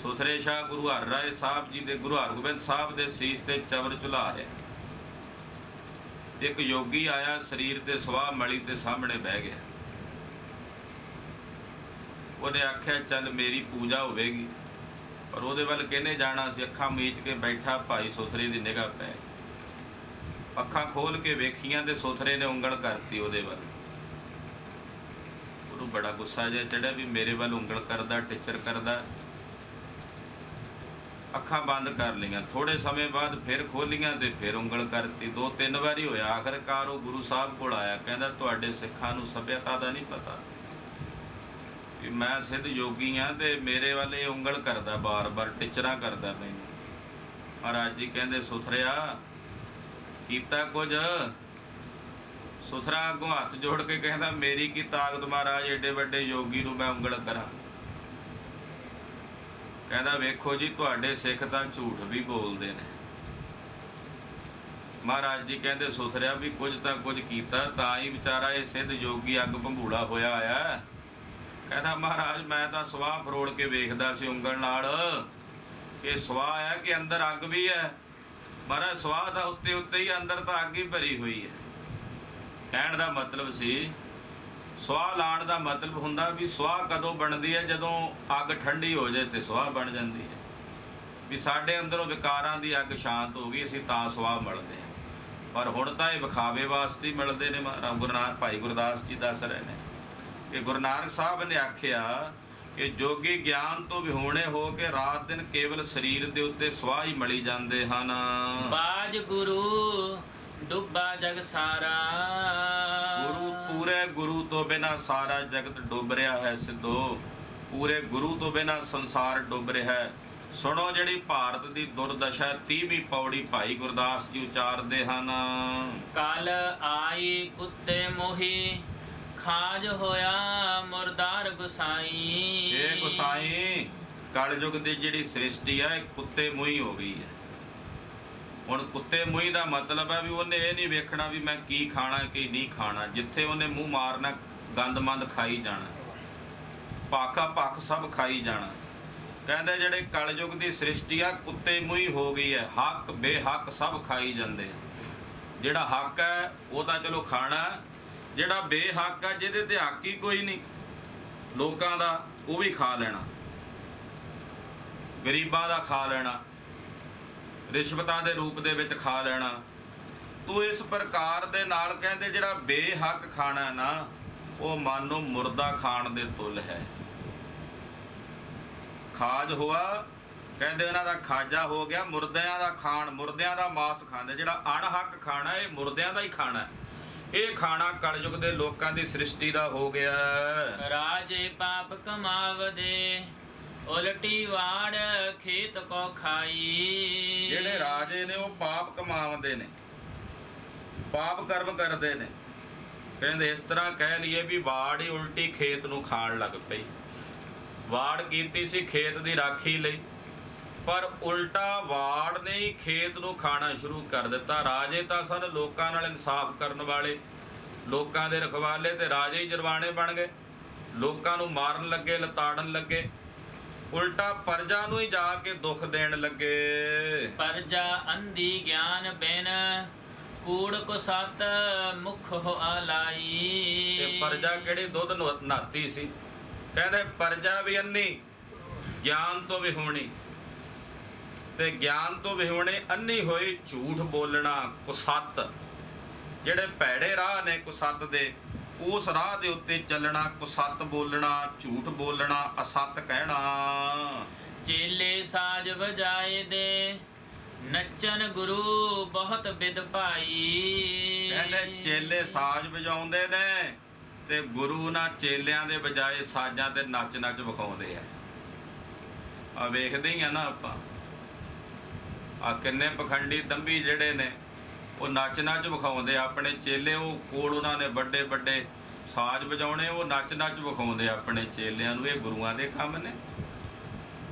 ਸੁਥਰੇ ਸ਼ਾਹ ਗੁਰੂ ਹਰ ਰਾਏ ਸਾਹਿਬ ਜੀ ਦੇ, ਗੁਰੂ ਹਰਗੋਬਿੰਦ ਸਾਹਿਬ ਦੇ ਸੀਸ ਤੇ ਚਬਰ ਝੁਲਾ ਰਿਹਾ। ਇੱਕ ਯੋਗੀ ਆਇਆ, ਸਰੀਰ ਤੇ ਸਵਾਹ ਮਲੀ ਤੇ ਸਾਹਮਣੇ ਬਹਿ ਗਿਆ। ਉਹਨੇ ਆਖਿਆ ਚੱਲ ਮੇਰੀ ਪੂਜਾ ਹੋਵੇਗੀ, ਪਰ ਉਹਦੇ ਵੱਲ ਕਿਹਨੇ ਜਾਣਾ ਸੀ? ਅੱਖਾਂ ਮੀਚ ਕੇ ਬੈਠਾ ਭਾਈ ਸੁਥਰੇ ਦੀ ਨਿਗਾਹ ਪੈ। ਅੱਖਾਂ ਖੋਲ ਕੇ ਵੇਖੀਆਂ ਤੇ ਸੁਥਰੇ ਨੇ ਉਂਗਲ ਕਰਤੀ ਉਹਦੇ ਵੱਲ। ਉਹਨੂੰ ਬੜਾ ਗੁੱਸਾ ਜਿਹਾ ਚੜਿਆ ਵੀ ਮੇਰੇ ਵੱਲ ਉਂਗਲ ਕਰਦਾ, ਟਿਚਰ ਕਰਦਾ। ਅੱਖਾਂ ਬੰਦ ਕਰ ਲਈਆਂ। ਥੋੜੇ ਸਮੇਂ ਬਾਅਦ ਫਿਰ ਖੋਲੀਆਂ ਤੇ ਫਿਰ ਉਂਗਲ ਕਰਤੀ। 2-3 ਵਾਰੀ ਹੋਇਆ। ਆਖਰਕਾਰ ਉਹ ਗੁਰੂ ਸਾਹਿਬ ਕੋਲ ਆਇਆ, ਕਹਿੰਦਾ ਤੁਹਾਡੇ ਸਿੱਖਾਂ ਨੂੰ ਸਭਿਅਤਾ ਦਾ ਨਹੀਂ ਪਤਾ ਵੀ ਮੈਂ ਸਿੱਧ ਯੋਗੀ ਹਾਂ ਤੇ ਮੇਰੇ ਵੱਲ ਇਹ ਉਂਗਲ ਕਰਦਾ, ਬਾਰ-ਬਾਰ ਟਿਚਰਾਂ ਕਰਦਾ ਮੈਨੂੰ। ਮਹਾਰਾਜ ਜੀ ਕਹਿੰਦੇ ਸੁਥਰਿਆ ਕੀਤਾ ਕੁਝ? ਸੁਥਰਾ ਅੱਗੋਂ ਹੱਥ ਜੋੜ ਕੇ ਕਹਿੰਦਾ ਮੇਰੀ ਕੀ ਤਾਕਤ ਮਹਾਰਾਜ, ਏਡੇ ਵੱਡੇ ਯੋਗੀ ਨੂੰ ਮੈਂ ਉਂਗਲ ਕਰਾਂ? ਕਹਿੰਦਾ ਵੇਖੋ ਜੀ ਤੁਹਾਡੇ ਸਿੱਖ ਤਾਂ ਝੂਠ ਵੀ ਬੋਲਦੇ ਨੇ। ਮਹਾਰਾਜ ਜੀ ਕਹਿੰਦੇ ਸੁਥਰਿਆ ਵੀ ਕੁਝ ਤਾਂ ਕੁਝ ਕੀਤਾ, ਤਾਂ ਹੀ ਵਿਚਾਰਾ ਇਹ ਸਿੱਧ ਯੋਗੀ ਅੱਗ ਭੰਬੂੜਾ ਹੋਇਆ ਆਇਆ। ਕਹਿੰਦਾ ਮਹਾਰਾਜ ਮੈਂ ਤਾਂ ਸਵਾਹ ਫਰੋੜ ਕੇ ਵੇਖਦਾ ਸੀ ਉਂਗਲ ਨਾਲ ਕਿ ਸਵਾਹ ਹੈ ਕਿ ਅੰਦਰ ਅੱਗ ਵੀ ਹੈ। ਮਹਾਰਾਜ ਸਵਾਹ ਦਾ ਉੱਤੇ ਹੀ, ਅੰਦਰ ਤਾਂ ਅੱਗ ਹੀ ਭਰੀ ਹੋਈ ਹੈ। ਕਹਿਣ ਦਾ ਮਤਲਬ ਸੀ, ਸਵਾਹ ਲਾਉਣ ਦਾ ਮਤਲਬ ਹੁੰਦਾ ਵੀ ਸਵਾਹ ਕਦੋਂ ਬਣਦੀ ਹੈ? ਜਦੋਂ ਅੱਗ ਠੰਡੀ ਹੋ ਜਾਏ ਤੇ ਸਵਾਹ ਬਣ ਜਾਂਦੀ ਹੈ। ਵੀ ਸਾਡੇ ਅੰਦਰੋਂ ਵਿਕਾਰਾਂ ਦੀ ਅੱਗ ਸ਼ਾਂਤ ਹੋ ਗਈ, ਅਸੀਂ ਤਾਂ ਸਵਾਹ ਮਲਦੇ ਹਾਂ। ਪਰ ਹੁਣ ਤਾਂ ਇਹ ਵਿਖਾਵੇ ਵਾਸਤੇ ਹੀ ਮਿਲਦੇ ਨੇ। ਭਾਈ ਗੁਰਦਾਸ ਜੀ ਦੱਸ ਰਹੇ ਨੇ ਕਿ ਗੁਰੂ ਨਾਨਕ ਸਾਹਿਬ ਨੇ ਆਖਿਆ ਕਿ ਜੋਗੀ ਗਿਆਨ ਤੋਂ ਵਿਹੂਣੇ ਹੋ ਕੇ ਰਾਤ ਦਿਨ ਕੇਵਲ ਸਰੀਰ ਦੇ ਉੱਤੇ ਸਵਾਹ ਹੀ ਮਲੀ ਜਾਂਦੇ ਹਨ। ਬਾਜ ਗੁਰੂ ਡੁੱਬਾ ਜਗ ਸਾਰਾ। ਪੂਰੇ ਗੁਰੂ ਤੋਂ ਬਿਨਾਂ ਸਾਰਾ ਜਗਤ ਡੁੱਬ ਰਿਹਾ ਹੈ ਸਿੱਧੋ। ਪੂਰੇ ਗੁਰੂ ਤੋਂ ਬਿਨਾਂ ਸੰਸਾਰ ਡੁੱਬ ਰਿਹਾ ਹੈ। ਸੁਣੋ ਜਿਹੜੀ ਭਾਰਤ ਦੀ ਦੁਰਦਸ਼ਾ, 30ਵੀਂ ਪੌੜੀ ਭਾਈ ਗੁਰਦਾਸ ਜੀ ਉਚਾਰਦੇ ਹਨ। ਕਲ ਆਈ ਕੁੱਤੇ ਮੋਹੀ ਖਾਜ ਹੋਇਆ ਮੁਰਦਾਰ ਗੁਸਾਈ। ਇਹ ਗੁਸਾਈ ਕਲਯੁਗ ਦੀ ਜਿਹੜੀ ਸ੍ਰਿਸ਼ਟੀ ਹੈ ਕੁੱਤੇ ਮੂੰਹੀ ਹੋ ਗਈ ਹੈ। ਹੁਣ ਕੁੱਤੇ ਮੂੰਹੀ ਦਾ ਮਤਲਬ ਹੈ ਵੀ ਉਹਨੇ ਇਹ ਨਹੀਂ ਵੇਖਣਾ ਵੀ ਮੈਂ ਕੀ ਖਾਣਾ ਕੀ ਨਹੀਂ ਖਾਣਾ। ਜਿੱਥੇ ਉਹਨੇ ਮੂੰਹ ਮਾਰਨਾ ਗੰਦਮੰਦ ਖਾਈ ਜਾਣਾ, ਪਾਖਾ ਪੱਖ ਸਭ ਖਾਈ ਜਾਣਾ। ਕਹਿੰਦੇ ਜਿਹੜੇ ਕਲਯੁਗ ਦੀ ਸ੍ਰਿਸ਼ਟੀ ਆ ਕੁੱਤੇ ਮੂੰਹੀ ਹੋ ਗਈ ਹੈ, ਹੱਕ ਬੇਹੱਕ ਸਭ ਖਾਈ ਜਾਂਦੇ ਆ। ਜਿਹੜਾ ਹੱਕ ਹੈ ਉਹ ਤਾਂ ਚਲੋ ਖਾਣਾ, ਜਿਹੜਾ ਬੇਹੱਕ ਹੈ ਜਿਹਦੇ ਤੇ ਹੱਕ ਹੀ ਕੋਈ ਨਹੀਂ ਲੋਕਾਂ ਦਾ, ਉਹ ਵੀ ਖਾ ਲੈਣਾ, ਗਰੀਬਾਂ ਦਾ ਖਾ ਲੈਣਾ, ਰਿਸ਼ਵਤਾਂ ਦੇ ਰੂਪ ਦੇ ਵਿੱਚ ਖਾ ਲੈਣਾ। ਤੋ ਇਸ ਪ੍ਰਕਾਰ ਦੇ ਨਾਲ ਕਹਿੰਦੇ ਜਿਹੜਾ ਬੇਹੱਕ ਖਾਣਾ ਨਾ, ਉਹ ਮਾਨੋ ਮੁਰਦਾ ਖਾਣ ਦੇ ਤੁੱਲ ਹੈ। ਖਾਜ ਹੋਆ, ਕਹਿੰਦੇ ਉਹਨਾਂ ਦਾ ਖਾਜਾ ਹੋ ਗਿਆ, ਮੁਰਦਿਆਂ ਦਾ ਖਾਣ, ਮੁਰਦਿਆਂ ਦਾ ਮਾਸ ਖਾਂਦੇ। ਜਿਹੜਾ ਅਣਹੱਕ ਖਾਣਾ ਇਹ ਮੁਰਦਿਆਂ ਦਾ ਹੀ ਖਾਣਾ, ਇਹ ਖਾਣਾ ਕਲਯੁਗ ਦੇ ਲੋਕਾਂ ਦੀ ਸ੍ਰਿਸ਼ਟੀ ਦਾ ਹੋ ਗਿਆ। ਰਾਜੇ ਪਾਪ ਕਮਾਵਦੇ, ਉਲਟੀ ਵਾੜ ਖੇਤ ਕੋ ਖਾਈ। ਜਿਹੜੇ ਰਾਜੇ ਨੇ ਉਹ ਪਾਪ ਕਮਾਉਂਦੇ ਨੇ, ਪਾਪ ਕਰਮ ਕਰਦੇ ਨੇ। ਕਹਿੰਦੇ ਇਸ ਤਰ੍ਹਾਂ ਕਹਿ ਲਈਏ ਵੀ ਵਾੜ ਹੀ ਉਲਟੀ ਖੇਤ ਨੂੰ ਖਾਣ ਲੱਗ ਪਈ। ਵਾੜ ਕੀਤੀ ਸੀ ਖੇਤ ਦੀ ਰਾਖੀ ਲਈ, ਪਰ ਉਲਟਾ ਵਾੜ ਨੇ ਹੀ ਖੇਤ ਨੂੰ ਖਾਣਾ ਸ਼ੁਰੂ ਕਰ ਦਿੱਤਾ। ਰਾਜੇ ਤਾਂ ਸਨ ਲੋਕਾਂ ਨਾਲ ਇਨਸਾਫ ਕਰਨ ਵਾਲੇ, ਲੋਕਾਂ ਦੇ ਰਖਵਾਲੇ, ਤੇ ਰਾਜੇ ਹੀ ਜਰਵਾਣੇ ਬਣ ਗਏ, ਲੋਕਾਂ ਨੂੰ ਮਾਰਨ ਲੱਗੇ, ਲਤਾੜਨ ਲੱਗੇ, ਉਲਟਾ ਪਰਜਾ ਨੂੰ ਹੀ ਜਾ ਕੇ ਦੁੱਖ ਦੇਣ ਲੱਗੇ। ਪਰਜਾ ਅੰਧੀ ਗਿਆਨ ਬਿਨ, ਕੂੜ ਕੋ ਸਤ ਮੁਖ ਹੋ ਆਲਾਈ। ਤੇ ਪਰਜਾ ਕਿਹੜੀ ਦੁੱਧ ਨਹਾਤੀ ਸੀ। ਕਹਿੰਦੇ ਪਰਜਾ ਵੀ ਅੰਨੀ, ਗਿਆਨ ਤੋਂ ਵਿਹੂਣੀ, ਤੇ ਗਿਆਨ ਤੋਂ ਵਿਹੂਣੇ ਅੰਨੀ ਹੋਈ। ਝੂਠ ਬੋਲਣਾ, ਕੁਸੱਤ, ਜਿਹੜੇ ਭੈੜੇ ਰਾਹ ਨੇ ਕੁਸੱਤ ਦੇ, ਉਸ ਰਾਹ ਦੇ ਉੱਤੇ ਚੱਲਣਾ, ਕੁਸੱਤ ਬੋਲਣਾ, ਝੂਠ ਬੋਲਣਾ, ਅਸੱਤ ਕਹਿਣਾ। ਚੇਲੇ ਸਾਜ ਵਜਾਏ ਦੇ, ਨੱਚਨ ਗੁਰੂ ਬਹੁਤ ਬਿਦ ਭਾਈ। ਕਹਿੰਦੇ ਚੇਲੇ ਸਾਜ਼ ਵਜਾਉਂਦੇ ਨੇ ਤੇ ਗੁਰੂ ਨਾ ਚੇਲਿਆਂ ਦੇ ਬਜਾਏ ਸਾਜ਼ਾਂ ਤੇ ਨੱਚ ਨੱਚ ਵਿਖਾਉਂਦੇ ਆ ਵੇਖਦੇ ਹੀ ਆ ਨਾ ਆਪਾਂ। ਆ ਕਿੰਨੇ ਪਖੰਡੀ ਦੰਭੀ ਜਿਹੜੇ ਨੇ ਉਹ ਨੱਚ ਨੱਚ ਵਿਖਾਉਂਦੇ ਆਪਣੇ ਚੇਲੇ, ਉਹ ਕੋਲ ਉਹਨਾਂ ਨੇ ਵੱਡੇ ਵੱਡੇ ਸਾਜ਼ ਵਜਾਉਣੇ, ਉਹ ਨੱਚ ਨੱਚ ਵਿਖਾਉਂਦੇ ਆਪਣੇ ਚੇਲਿਆਂ ਨੂੰ। ਇਹ ਗੁਰੂਆਂ ਦੇ ਕੰਮ ਨੇ।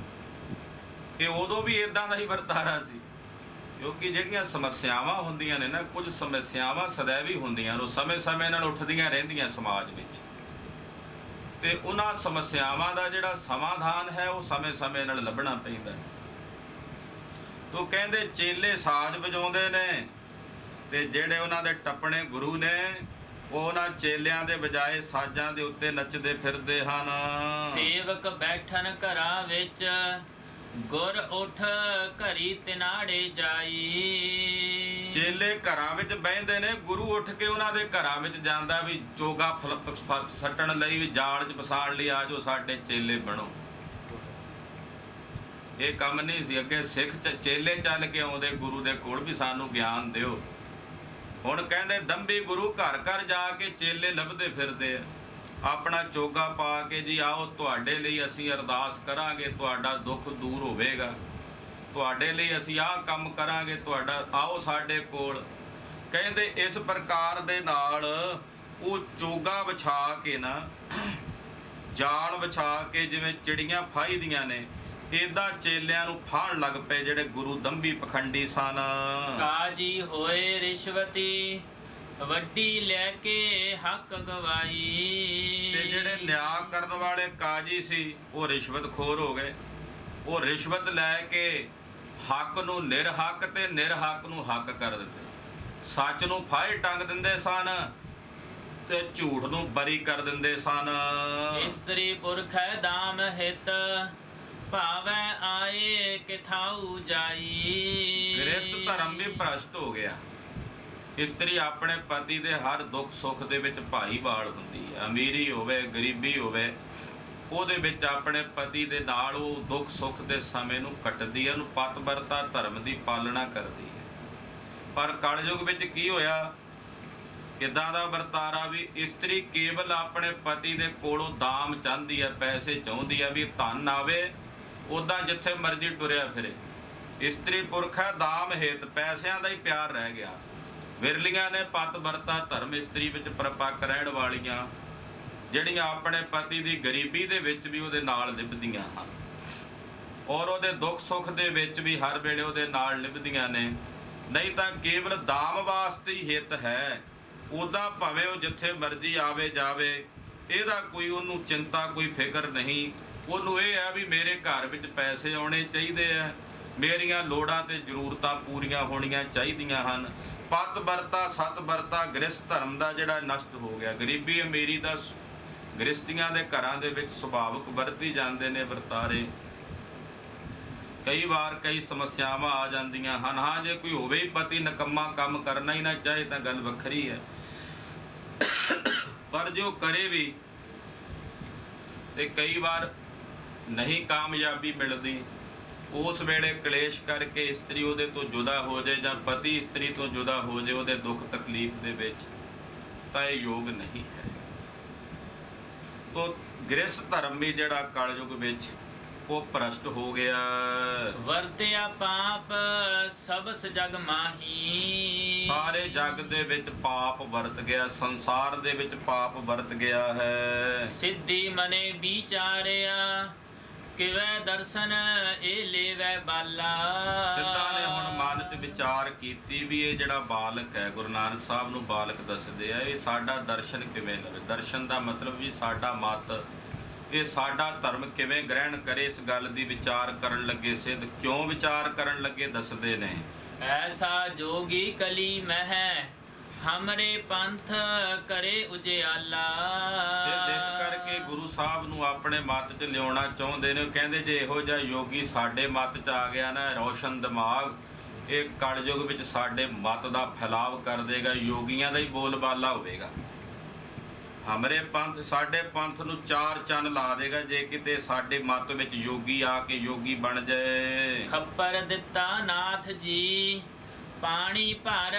ਇਹ ਉਦੋਂ ਵੀ ਇਦਾਂ ਦਾ ਹੀ ਵਰਤਾਰਾ ਸੀ, ਕਿਉਂਕਿ ਜਿਹੜੀਆਂ ਸਮੱਸਿਆਵਾਂ ਹੁੰਦੀਆਂ ਨੇ ਨਾ, ਕੁਝ ਸਮੱਸਿਆਵਾਂ ਸदैव ਹੁੰਦੀਆਂ ਨੇ, ਉਹ ਸਮੇਂ-ਸਮੇਂ ਨਾਲ ਉੱਠਦੀਆਂ ਰਹਿੰਦੀਆਂ ਸਮਾਜ ਵਿੱਚ, ਤੇ ਉਹਨਾਂ ਸਮੱਸਿਆਵਾਂ ਦਾ ਜਿਹੜਾ ਸਮਾਧਾਨ ਹੈ ਉਹ ਸਮੇਂ-ਸਮੇਂ ਨਾਲ ਲੱਭਣਾ ਪੈਂਦਾ। ਤੋ ਕਹਿੰਦੇ ਚੇਲੇ ਸਾਜ਼ ਵਜਾਉਂਦੇ ਨੇ, ਤੇ ਜਿਹੜੇ ਉਹਨਾਂ ਦੇ ਟੱਪਣੇ ਗੁਰੂ ਨੇ, ਉਹ ਉਹਨਾਂ ਚੇਲਿਆਂ ਦੇ ਬਜਾਏ ਸਾਜ਼ਾਂ ਦੇ ਉੱਤੇ ਨੱਚਦੇ ਫਿਰਦੇ ਹਨ। ਸੇਵਕ ਬੈਠਨ ਘਰਾਂ ਵਿੱਚ, ਗੁਰ ਉਠ ਘਰੀ ਤਿਨਾੜੇ ਜਾਈ। ਚੇਲੇ ਘਰਾਂ ਵਿੱਚ ਬਹਿੰਦੇ ਨੇ, ਗੁਰੂ ਉੱਠ ਕੇ ਉਹਨਾਂ ਦੇ ਘਰਾਂ ਵਿੱਚ ਜਾਂਦਾ ਵੀ ਚੋਗਾ ਸੱਟਣ ਲਈ, ਵੀ ਜਾਲ 'ਚ ਫਸਾਣ ਲਈ ਆ ਜਾਓ, ਸਾਡੇ ਚੇਲੇ ਬਣੋ। ਇਹ ਕੰਮ ਨਹੀਂ ਸੀ ਅੱਗੇ। ਸਿੱਖ ਚੇਲੇ ਚੱਲ ਕੇ ਆਉਂਦੇ ਗੁਰੂ ਦੇ ਕੋਲ ਵੀ ਸਾਨੂੰ ਗਿਆਨ ਦਿਓ। ਹੁਣ ਕਹਿੰਦੇ ਦੰਭੀ ਗੁਰੂ ਘਰ ਘਰ ਜਾ ਕੇ ਚੇਲੇ ਲੱਭਦੇ ਫਿਰਦੇ ਆ, ਆਪਣਾ ਚੋਗਾ ਪਾ ਕੇ, ਜੀ ਆਓ ਤੁਹਾਡੇ ਲਈ ਅਸੀਂ ਅਰਦਾਸ ਕਰਾਂਗੇ, ਤੁਹਾਡਾ ਦੁੱਖ ਦੂਰ ਹੋਵੇਗਾ, ਤੁਹਾਡੇ ਲਈ ਅਸੀਂ ਆਹ ਕੰਮ ਕਰਾਂਗੇ, ਤੁਹਾਡਾ ਆਓ ਸਾਡੇ ਕੋਲ। ਕਹਿੰਦੇ ਇਸ ਪ੍ਰਕਾਰ ਦੇ ਨਾਲ ਉਹ ਚੋਗਾ ਵਿਛਾ ਕੇ ਨਾ, ਜਾਲ ਵਿਛਾ ਕੇ, ਜਿਵੇਂ ਚਿੜੀਆਂ ਫਾਹੀਦੀਆਂ ਨੇ, ਇਦਾਂ ਚੇਲਿਆਂ ਨੂੰ ਫਾਣ ਲੱਗ ਪਏ ਜਿਹੜੇ ਗੁਰੂ ਦੰਭੀ ਪਖੰਡੀ ਸਨ। ਕਾਜੀ ਹੋਏ ਰਿਸ਼ਵਤੀ, ਵੱਡੀ ਲੈ ਕੇ ਹੱਕ ਗਵਾਈ। ਤੇ ਜਿਹੜੇ ਨਿਆਂ ਕਰਨ ਵਾਲੇ ਕਾਜੀ ਸੀ ਉਹ ਰਿਸ਼ਵਤਖੋਰ ਹੋ ਗਏ। ਉਹ ਰਿਸ਼ਵਤ ਲੈ ਕੇ ਹੱਕ ਨੂੰ ਨਿਰਹੱਕ ਤੇ ਨਿਰਹੱਕ ਨੂੰ ਹੱਕ ਕਰ ਦਿੰਦੇ, ਸੱਚ ਨੂੰ ਫਾਹੇ ਟੰਗ ਦਿੰਦੇ ਸਨ ਤੇ ਝੂਠ ਨੂੰ ਬਰੀ ਕਰ ਦਿੰਦੇ ਸਨ। ਇਸਤਰੀ ਪੁਰਖ ਹੈ ਦਾਮ ਹਿਤ, ਭਾਵੈ ਆਏ ਕਿਥਾਉ ਜਾਈ। ਗ੍ਰਸਥ ਧਰਮ ਵੀ ਭ੍ਰਸ਼ਟ ਹੋ ਗਿਆ। ਇਸਤਰੀ ਆਪਣੇ ਪਤੀ ਦੇ ਹਰ ਦੁੱਖ ਸੁੱਖ ਦੇ ਵਿੱਚ ਭਾਈਵਾਲ ਹੁੰਦੀ ਹੈ, ਅਮੀਰੀ ਹੋਵੇ ਗਰੀਬੀ ਹੋਵੇ, ਉਹਦੇ ਵਿੱਚ ਆਪਣੇ ਪਤੀ ਦੇ ਨਾਲ ਉਹ ਦੁੱਖ ਸੁੱਖ ਦੇ ਸਮੇਂ ਨੂੰ ਕੱਟਦੀ ਹੈ, ਉਹਨੂੰ ਪਤਵਰਤਾ ਧਰਮ ਦੀ ਪਾਲਣਾ ਕਰਦੀ ਹੈ। ਪਰ ਕਲਯੁਗ ਵਿੱਚ ਕੀ ਹੋਇਆ, ਕਿੱਦਾਂ ਦਾ ਵਰਤਾਰਾ ਵੀ ਇਸਤਰੀ ਕੇਵਲ ਆਪਣੇ ਪਤੀ ਦੇ ਕੋਲੋਂ ਦਾਮ ਚਾਹੁੰਦੀ ਹੈ, ਪੈਸੇ ਚਾਹੁੰਦੀ ਹੈ ਵੀ ਧਨ ਆਵੇ, ਉੱਦਾਂ ਜਿੱਥੇ ਮਰਜ਼ੀ ਟੁਰਿਆ ਫਿਰੇ। ਇਸਤਰੀ ਪੁਰਖ ਹੈ ਦਾਮ ਹੇਤ, ਪੈਸਿਆਂ ਦਾ ਹੀ ਪਿਆਰ ਰਹਿ ਗਿਆ। ਵਿਰਲੀਆਂ ਨੇ ਪਤਵਰਤਾ ਧਰਮ ਇਸਤਰੀ ਵਿੱਚ ਪਰਪੱਕ ਰਹਿਣ ਵਾਲੀਆਂ, ਜਿਹੜੀਆਂ ਆਪਣੇ ਪਤੀ ਦੀ ਗਰੀਬੀ ਦੇ ਵਿੱਚ ਵੀ ਉਹਦੇ ਨਾਲ ਨਿਭਦੀਆਂ ਹਨ, ਔਰ ਉਹਦੇ ਦੁੱਖ ਸੁੱਖ ਦੇ ਵਿੱਚ ਵੀ ਹਰ ਵੇਲੇ ਉਹਦੇ ਨਾਲ ਨਿਭਦੀਆਂ ਨੇ। ਨਹੀਂ ਤਾਂ ਕੇਵਲ ਦਾਮ ਵਾਸਤੇ ਹੀ ਹਿੱਤ ਹੈ, ਉੱਦਾਂ ਭਾਵੇਂ ਉਹ ਜਿੱਥੇ ਮਰਜ਼ੀ ਆਵੇ ਜਾਵੇ, ਇਹਦਾ ਕੋਈ ਉਹਨੂੰ ਚਿੰਤਾ, ਕੋਈ ਫਿਕਰ ਨਹੀਂ। ਉਹਨੂੰ ਇਹ ਆ ਵੀ ਮੇਰੇ ਘਰ ਵਿੱਚ ਪੈਸੇ ਆਉਣੇ ਚਾਹੀਦੇ ਆ, ਮੇਰੀਆਂ ਲੋੜਾਂ ਤੇ ਜ਼ਰੂਰਤਾਂ ਪੂਰੀਆਂ ਹੋਣੀਆਂ ਚਾਹੀਦੀਆਂ ਹਨ। ਪਤ ਵਰਤਾ ਸਤ ਵਰਤਾ ਗ੍ਰਸਥ ਧਰਮ ਦਾ ਜਿਹੜਾ ਨਸ਼ਟ ਹੋ ਗਿਆ। ਗਰੀਬੀ ਅਮੀਰੀ ਦਾ ਗ੍ਰਸਤੀਆਂ ਦੇ ਘਰਾਂ ਦੇ ਵਿੱਚ ਸੁਭਾਵਿਕ ਵਰਤੀ ਜਾਂਦੇ ਨੇ ਵਰਤਾਰੇ। ਕਈ ਵਾਰ ਕਈ ਸਮੱਸਿਆਵਾਂ ਆ ਜਾਂਦੀਆਂ ਹਨ। ਹਾਂ, ਜੇ ਕੋਈ ਹੋਵੇ ਹੀ ਪਤੀ ਨਕੰਮਾ, ਕੰਮ ਕਰਨਾ ਹੀ ਨਾ ਚਾਹੇ ਤਾਂ ਗੱਲ ਵੱਖਰੀ ਹੈ, ਪਰ ਜੋ ਕਰੇ ਵੀ ਤੇ ਕਈ ਵਾਰ ਨਹੀਂ ਕਾਮਯਾਬੀ ਮਿਲਦੀ। ਉਸ ਵੇਲੇ ਕਲੇਸ਼ ਕਰਕੇ ਇਸਤਰੀ ਉਹਦੇ ਤੋਂ ਜੁਦਾ ਹੋ ਜਾਏ ਜਾਂ ਪਤੀ ਇਸਤਰੀ ਤੋਂ ਜੁਦਾ ਹੋ ਜਾਏ ਉਹਦੇ ਦੁੱਖ ਤਕਲੀਫ ਦੇ ਵਿੱਚ, ਤਾਂ ਇਹ ਯੋਗ ਨਹੀਂ ਹੈ। ਤੋ ਗ੍ਰਸਥ ਧਰਮ ਵੀ ਜਿਹੜਾ ਕਲਯੁਗ ਵਿੱਚ ਉਹ ਭ੍ਰਸ਼ਟ ਹੋ ਗਿਆ। ਵਰਤਿਆ ਪਾਪ ਸਬਸ ਜਗ ਮਾਹੀ। ਸਾਰੇ ਜਗ ਦੇ ਵਿੱਚ ਪਾਪ ਵਰਤ ਗਿਆ, ਸੰਸਾਰ ਦੇ ਵਿੱਚ ਪਾਪ ਵਰਤ ਗਿਆ ਹੈ। ਸਿੱਧੀ ਮਨੇ ਵਿਚਾਰਿਆ ਕਿਵੈ ਦਰਸ਼ਨ ਇਹ ਲੇਵੈ ਬਾਲਾ। ਸਿੱਧਾ ਨੇ ਹੁਣ ਮਨ 'ਚ ਵਿਚਾਰ ਕੀਤੀ ਵੀ ਇਹ ਜਿਹੜਾ ਬਾਲਕ ਹੈ, ਗੁਰੂ ਨਾਨਕ ਸਾਹਿਬ ਨੂੰ ਬਾਲਕ ਦੱਸਦੇ ਆ, ਇਹ ਸਾਡਾ ਦਰਸ਼ਨ ਕਿਵੇਂ ਲਵੇ। ਦਰਸ਼ਨ ਦਾ ਮਤਲਬ ਵੀ ਸਾਡਾ ਮਤ, ਇਹ ਸਾਡਾ ਧਰਮ ਕਿਵੇਂ ਗ੍ਰਹਿਣ ਕਰੇ। ਇਸ ਗੱਲ ਦੀ ਵਿਚਾਰ ਕਰਨ ਲੱਗੇ ਸਿੱਧ ਕਿਉਂ ਵਿਚਾਰ ਕਰਨ ਲੱਗੇ ਦੱਸਦੇ ਨੇ। ਐਸਾ ਜੋਗੀ ਕਲੀ ਮਹਿ ਹਮਰੇ ਪੰਥ ਕਰੇ ਉਜਿਆਲਾ। ਸਿੱਧ ਇਸ ਕਰਕੇ ਗੁਰੂ ਸਾਹਿਬ ਨੂੰ ਆਪਣੇ ਮੱਤ 'ਚ ਲਿਆਉਣਾ ਚਾਹੁੰਦੇ ਨੇ। ਉਹ ਕਹਿੰਦੇ ਜੇ ਇਹੋ ਜਿਹਾ ਯੋਗੀ ਸਾਡੇ ਮੱਤ 'ਚ ਆ ਗਿਆ ਨਾ, ਰੌਸ਼ਨ ਦਿਮਾਗ, ਇਹ ਕਲਯੁਗ ਵਿੱਚ ਸਾਡੇ ਮੱਤ ਦਾ ਫੈਲਾਵ ਕਰ ਦੇਗਾ, ਯੋਗੀਆਂ ਦਾ ਹੀ ਬੋਲਬਾਲਾ ਹੋਵੇਗਾ। ਹਮਰੇ ਪੰਥ, ਸਾਡੇ ਪੰਥ ਨੂੰ ਚਾਰ ਚੰਨ ਲਾ ਦੇਗਾ ਜੇ ਕਿਤੇ ਸਾਡੇ ਮੱਤ ਵਿੱਚ ਯੋਗੀ ਆ ਕੇ ਯੋਗੀ ਬਣ ਜਾਏ। ਖੱਪਰ ਦਿੱਤਾ ਨਾਥ ਜੀ ਪਾਣੀ ਭਰ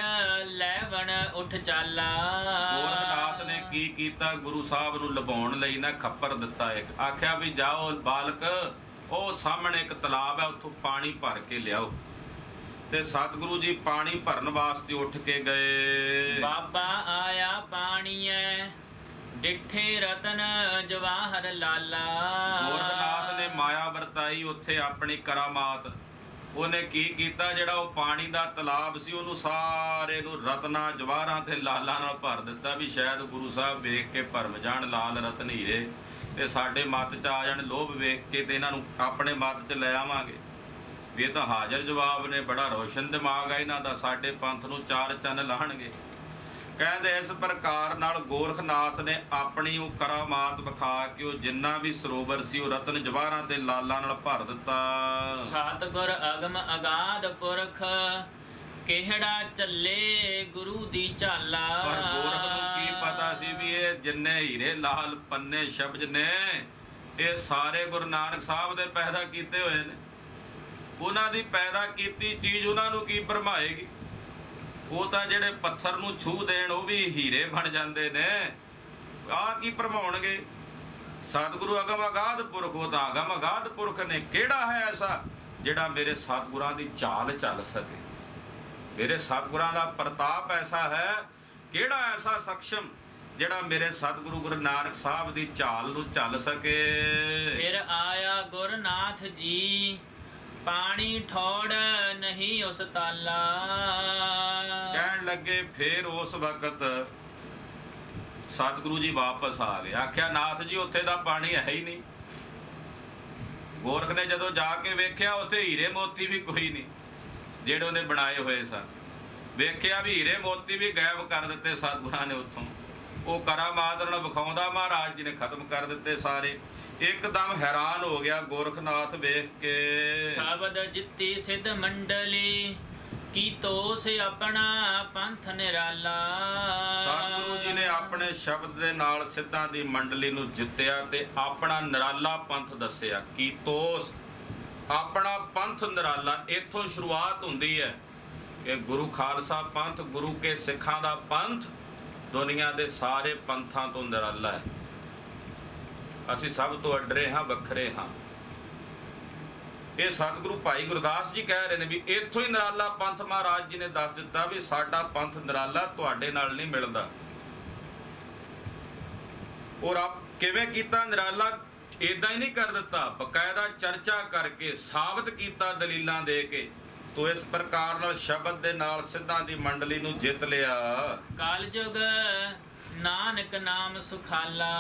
ਲੈਵਣ ਉੱਠ ਚਾਲਾ। ਗੋਰਖਨਾਥ ਨੇ ਕੀ ਕੀਤਾ, ਗੁਰੂ ਸਾਹਿਬ ਨੂੰ ਲਭਾਉਣ ਲਈ ਨਾ ਖੱਪਰ ਦਿੱਤਾ ਇੱਕ। ਆਖਿਆ ਵੀ ਜਾਓ ਬਾਲਕ, ਉਹ ਸਾਹਮਣੇ ਇੱਕ ਤਲਾਬ ਹੈ, ਉੱਥੋਂ ਪਾਣੀ ਭਰ ਕੇ ਲਿਆਓ। ਤੇ ਸਤਿਗੁਰੂ ਜੀ ਪਾਣੀ ਭਰਨ ਵਾਸਤੇ ਉੱਠ ਕੇ ਗਏ। ਬਾਬਾ ਆਇਆ ਪਾਣੀਐ ਡਿੱਠੇ ਰਤਨ ਜਵਾਹਰ ਲਾਲਾ। ਗੋਰਖਨਾਥ ਨੇ ਮਾਇਆ ਵਰਤਾਈ ਉੱਥੇ ਆਪਣੀ ਕਰਾਮਾਤ। ਉਹਨੇ ਕੀ ਕੀਤਾ, ਜਿਹੜਾ ਉਹ ਪਾਣੀ ਦਾ ਤਲਾਬ ਸੀ ਉਹਨੂੰ ਸਾਰੇ ਨੂੰ ਰਤਨਾਂ ਜਵਾਹਰਾਂ ਤੇ ਲਾਲਾਂ ਨਾਲ ਭਰ ਦਿੱਤਾ ਵੀ ਸ਼ਾਇਦ ਗੁਰੂ ਸਾਹਿਬ ਵੇਖ ਕੇ ਭਰਮ ਜਾਣ, ਲਾਲ ਰਤਨ ਹੀਰੇ ਤੇ ਸਾਡੇ ਮੱਤ 'ਚ ਆ ਜਾਣ। ਲੋਭ ਵੇਖ ਕੇ ਤੇ ਇਹਨਾਂ ਨੂੰ ਆਪਣੇ ਮੱਤ 'ਚ ਲੈ ਆਵਾਂਗੇ। ਵੀ ਇਹ ਤਾਂ ਹਾਜ਼ਰ ਜਵਾਬ ਨੇ, ਬੜਾ ਰੋਸ਼ਨ ਦਿਮਾਗ ਆ ਇਹਨਾਂ ਦਾ, ਸਾਡੇ ਪੰਥ ਨੂੰ ਚਾਰ ਚੰਨ ਲਾਹਣਗੇ। ਕਹਿੰਦੇ ਇਸ ਪ੍ਰਕਾਰ ਨਾਲ ਗੋਰਖਨਾਥ ਨੇ ਆਪਣੀ ਉਹ ਕਰਾਮਾਤ ਵਿਖਾ ਕੇ ਉਹ ਜਿੰਨਾ ਵੀ ਸਰੋਵਰ ਸੀ ਉਹ ਰਤਨ ਜਵਾਹਰਾਂ ਤੇ ਲਾਲਾਂ ਨਾਲ ਭਰ ਦਿੱਤਾ। ਸਤਿਗੁਰ ਅਗਮ ਅਗਾਧ ਪੁਰਖ ਕਿਹੜਾ ਚੱਲੇ ਗੁਰੂ ਦੀ ਝਾਲਾ। ਪਰ ਗੋਰਖ ਨੂੰ ਕੀ ਪਤਾ ਸੀ ਵੀ ਇਹ ਜਿੰਨੇ ਹੀਰੇ ਲਾਲ ਪੰਨੇ ਸ਼ਬਦ ਨੇ ਇਹ ਸਾਰੇ ਗੁਰੂ ਨਾਨਕ ਸਾਹਿਬ ਦੇ ਪੈਦਾ ਕੀਤੇ ਹੋਏ ਨੇ। ਉਹਨਾਂ ਦੀ ਪੈਦਾ ਕੀਤੀ ਚੀਜ਼ ਉਹਨਾਂ ਨੂੰ ਕੀ ਭਰਮਾਏਗੀ। ਉਹ ਤਾਂ ਜਿਹੜੇ ਪੱਥਰ ਨੂੰ ਛੂਹ ਦੇਣ ਉਹ ਵੀ ਹੀਰੇ ਬਣ ਜਾਂਦੇ ਨੇ। ਆਹ ਕੀ ਭਰਮਾਉਣਗੇ। ਸਤਿਗੁਰੂ ਅਗਮ ਅਗਾਧ ਪੁਰਖ, ਉਹ ਤਾਂ ਅਗਮ ਅਗਾਧ ਪੁਰਖ ਨੇ। ਕਿਹੜਾ ਹੈ ਐਸਾ ਜਿਹੜਾ ਮੇਰੇ ਸਤਿਗੁਰਾਂ ਦੀ ਚਾਲ ਚੱਲ ਸਕੇ। ਮੇਰੇ ਸਤਿਗੁਰਾਂ ਦਾ ਪ੍ਰਤਾਪ ਐਸਾ ਹੈ। ਕਿਹੜਾ ਐਸਾ ਸਖਸ਼ਮ ਜਿਹੜਾ ਮੇਰੇ ਸਤਿਗੁਰੂ ਗੁਰੂ ਨਾਨਕ ਸਾਹਿਬ ਦੀ ਚਾਲ ਨੂੰ ਚੱਲ ਸਕੇ। ਫਿਰ ਆਇਆ ਗੁਰਨਾਥ ਜੀ ਪਾਣੀ ਠੋੜ ਨਹੀਂ ਉਸ ਤਾਲਾ। ਕਹਿਣ ਲੱਗੇ ਫੇਰ ਉਸ ਵਕਤ ਸਤਿਗੁਰੂ ਜੀ ਵਾਪਸ ਆ ਗਏ। ਆਖਿਆ ਨਾਥ ਜੀ ਉੱਥੇ ਦਾ ਪਾਣੀ ਹੈ ਹੀ ਨਹੀਂ। ਗੋਰਖ ਨੇ ਜਦੋਂ ਜਾ ਕੇ ਵੇਖਿਆ ਉੱਥੇ ਹੀਰੇ ਮੋਤੀ ਵੀ ਕੋਈ ਨਹੀਂ ਜਿਹੜੇ ਉਹਨੇ ਬਣਾਏ ਹੋਏ ਸਨ। ਵੇਖਿਆ ਵੀ ਹੀਰੇ ਮੋਤੀ ਵੀ ਗਾਇਬ ਕਰ ਦਿੱਤੇ ਸਤਿਗੁਰਾਂ ਨੇ ਉੱਥੋਂ। ਉਹ ਕਰਾਮਾਤ ਨਾਲ ਵਿਖਾਉਂਦਾ ਮਹਾਰਾਜ ਜੀ ਨੇ ਖਤਮ ਕਰ ਦਿੱਤੇ ਸਾਰੇ। ਇੱਕਦਮ ਹੈਰਾਨ ਹੋ ਗਿਆ ਗੋਰਖਨਾਥ ਵੇਖ ਕੇ। ਸ਼ਬਦ ਜਿੱਤੀ ਸਿੱਧ ਮੰਡਲੀ ਕੀ ਤੋਸ ਆਪਣਾ ਪੰਥ ਨਿਰਾਲਾ। ਸਤਿਗੁਰੂ ਜੀ ਨੇ ਆਪਣੇ ਸ਼ਬਦ ਦੇ ਨਾਲ ਸਿੱਧਾਂ ਦੀ ਮੰਡਲੀ ਨੂੰ ਜਿੱਤਿਆ ਤੇ ਆਪਣਾ ਨਿਰਾਲਾ ਪੰਥ ਦੱਸਿਆ। ਕੀ ਤੋਸ ਆਪਣਾ ਪੰਥ ਨਿਰਾਲਾ। ਇੱਥੋਂ ਸ਼ੁਰੂਆਤ ਹੁੰਦੀ ਹੈ ਕਿ ਗੁਰੂ ਖਾਲਸਾ ਪੰਥ, ਗੁਰੂ ਕੇ ਸਿੱਖਾਂ ਦਾ ਪੰਥ ਦੁਨੀਆ ਦੇ ਸਾਰੇ ਪੰਥਾਂ ਤੋਂ ਨਿਰਾਲਾ ਹੈ। ਅਸੀਂ ਸਭ ਤੋਂ ਅੱਡਰੇ ਹਾਂ, ਵੱਖਰੇ ਹਾਂ। ਇਹ ਸਤਿਗੁਰੂ ਭਾਈ ਗੁਰਦਾਸ ਜੀ ਕਹਿ ਰਹੇ ਨੇ ਵੀ ਇੱਥੋਂ ਹੀ ਨਿਰਾਲਾ ਪੰਥ ਮਹਾਰਾਜ ਜੀ ਨੇ ਦੱਸ ਦਿੱਤਾ ਵੀ ਸਾਡਾ ਪੰਥ ਨਿਰਾਲਾ, ਤੁਹਾਡੇ ਨਾਲ ਨਹੀਂ ਮਿਲਦਾ। ਔਰ ਆਪ ਕਿਵੇਂ ਕੀਤਾ ਨਿਰਾਲਾ? ਇਦਾਂ ਹੀ ਨਹੀਂ ਕਰ ਦਿੱਤਾ, ਬਕਾਇਦਾ ਚਰਚਾ ਕਰਕੇ ਸਾਬਤ ਕੀਤਾ ਦਲੀਲਾਂ ਦੇ ਕੇ। ਤੋ ਇਸ ਪ੍ਰਕਾਰ ਨਾਲ ਸ਼ਬਦ ਦੇ ਨਾਲ ਸਿੱਧਾਂ ਦੀ ਮੰਡਲੀ ਨੂੰ ਜਿੱਤ ਲਿਆ। ਕਲਯੁਗ ਨਾਨਕ ਨਾਮ ਸੁਖਾਲਾ।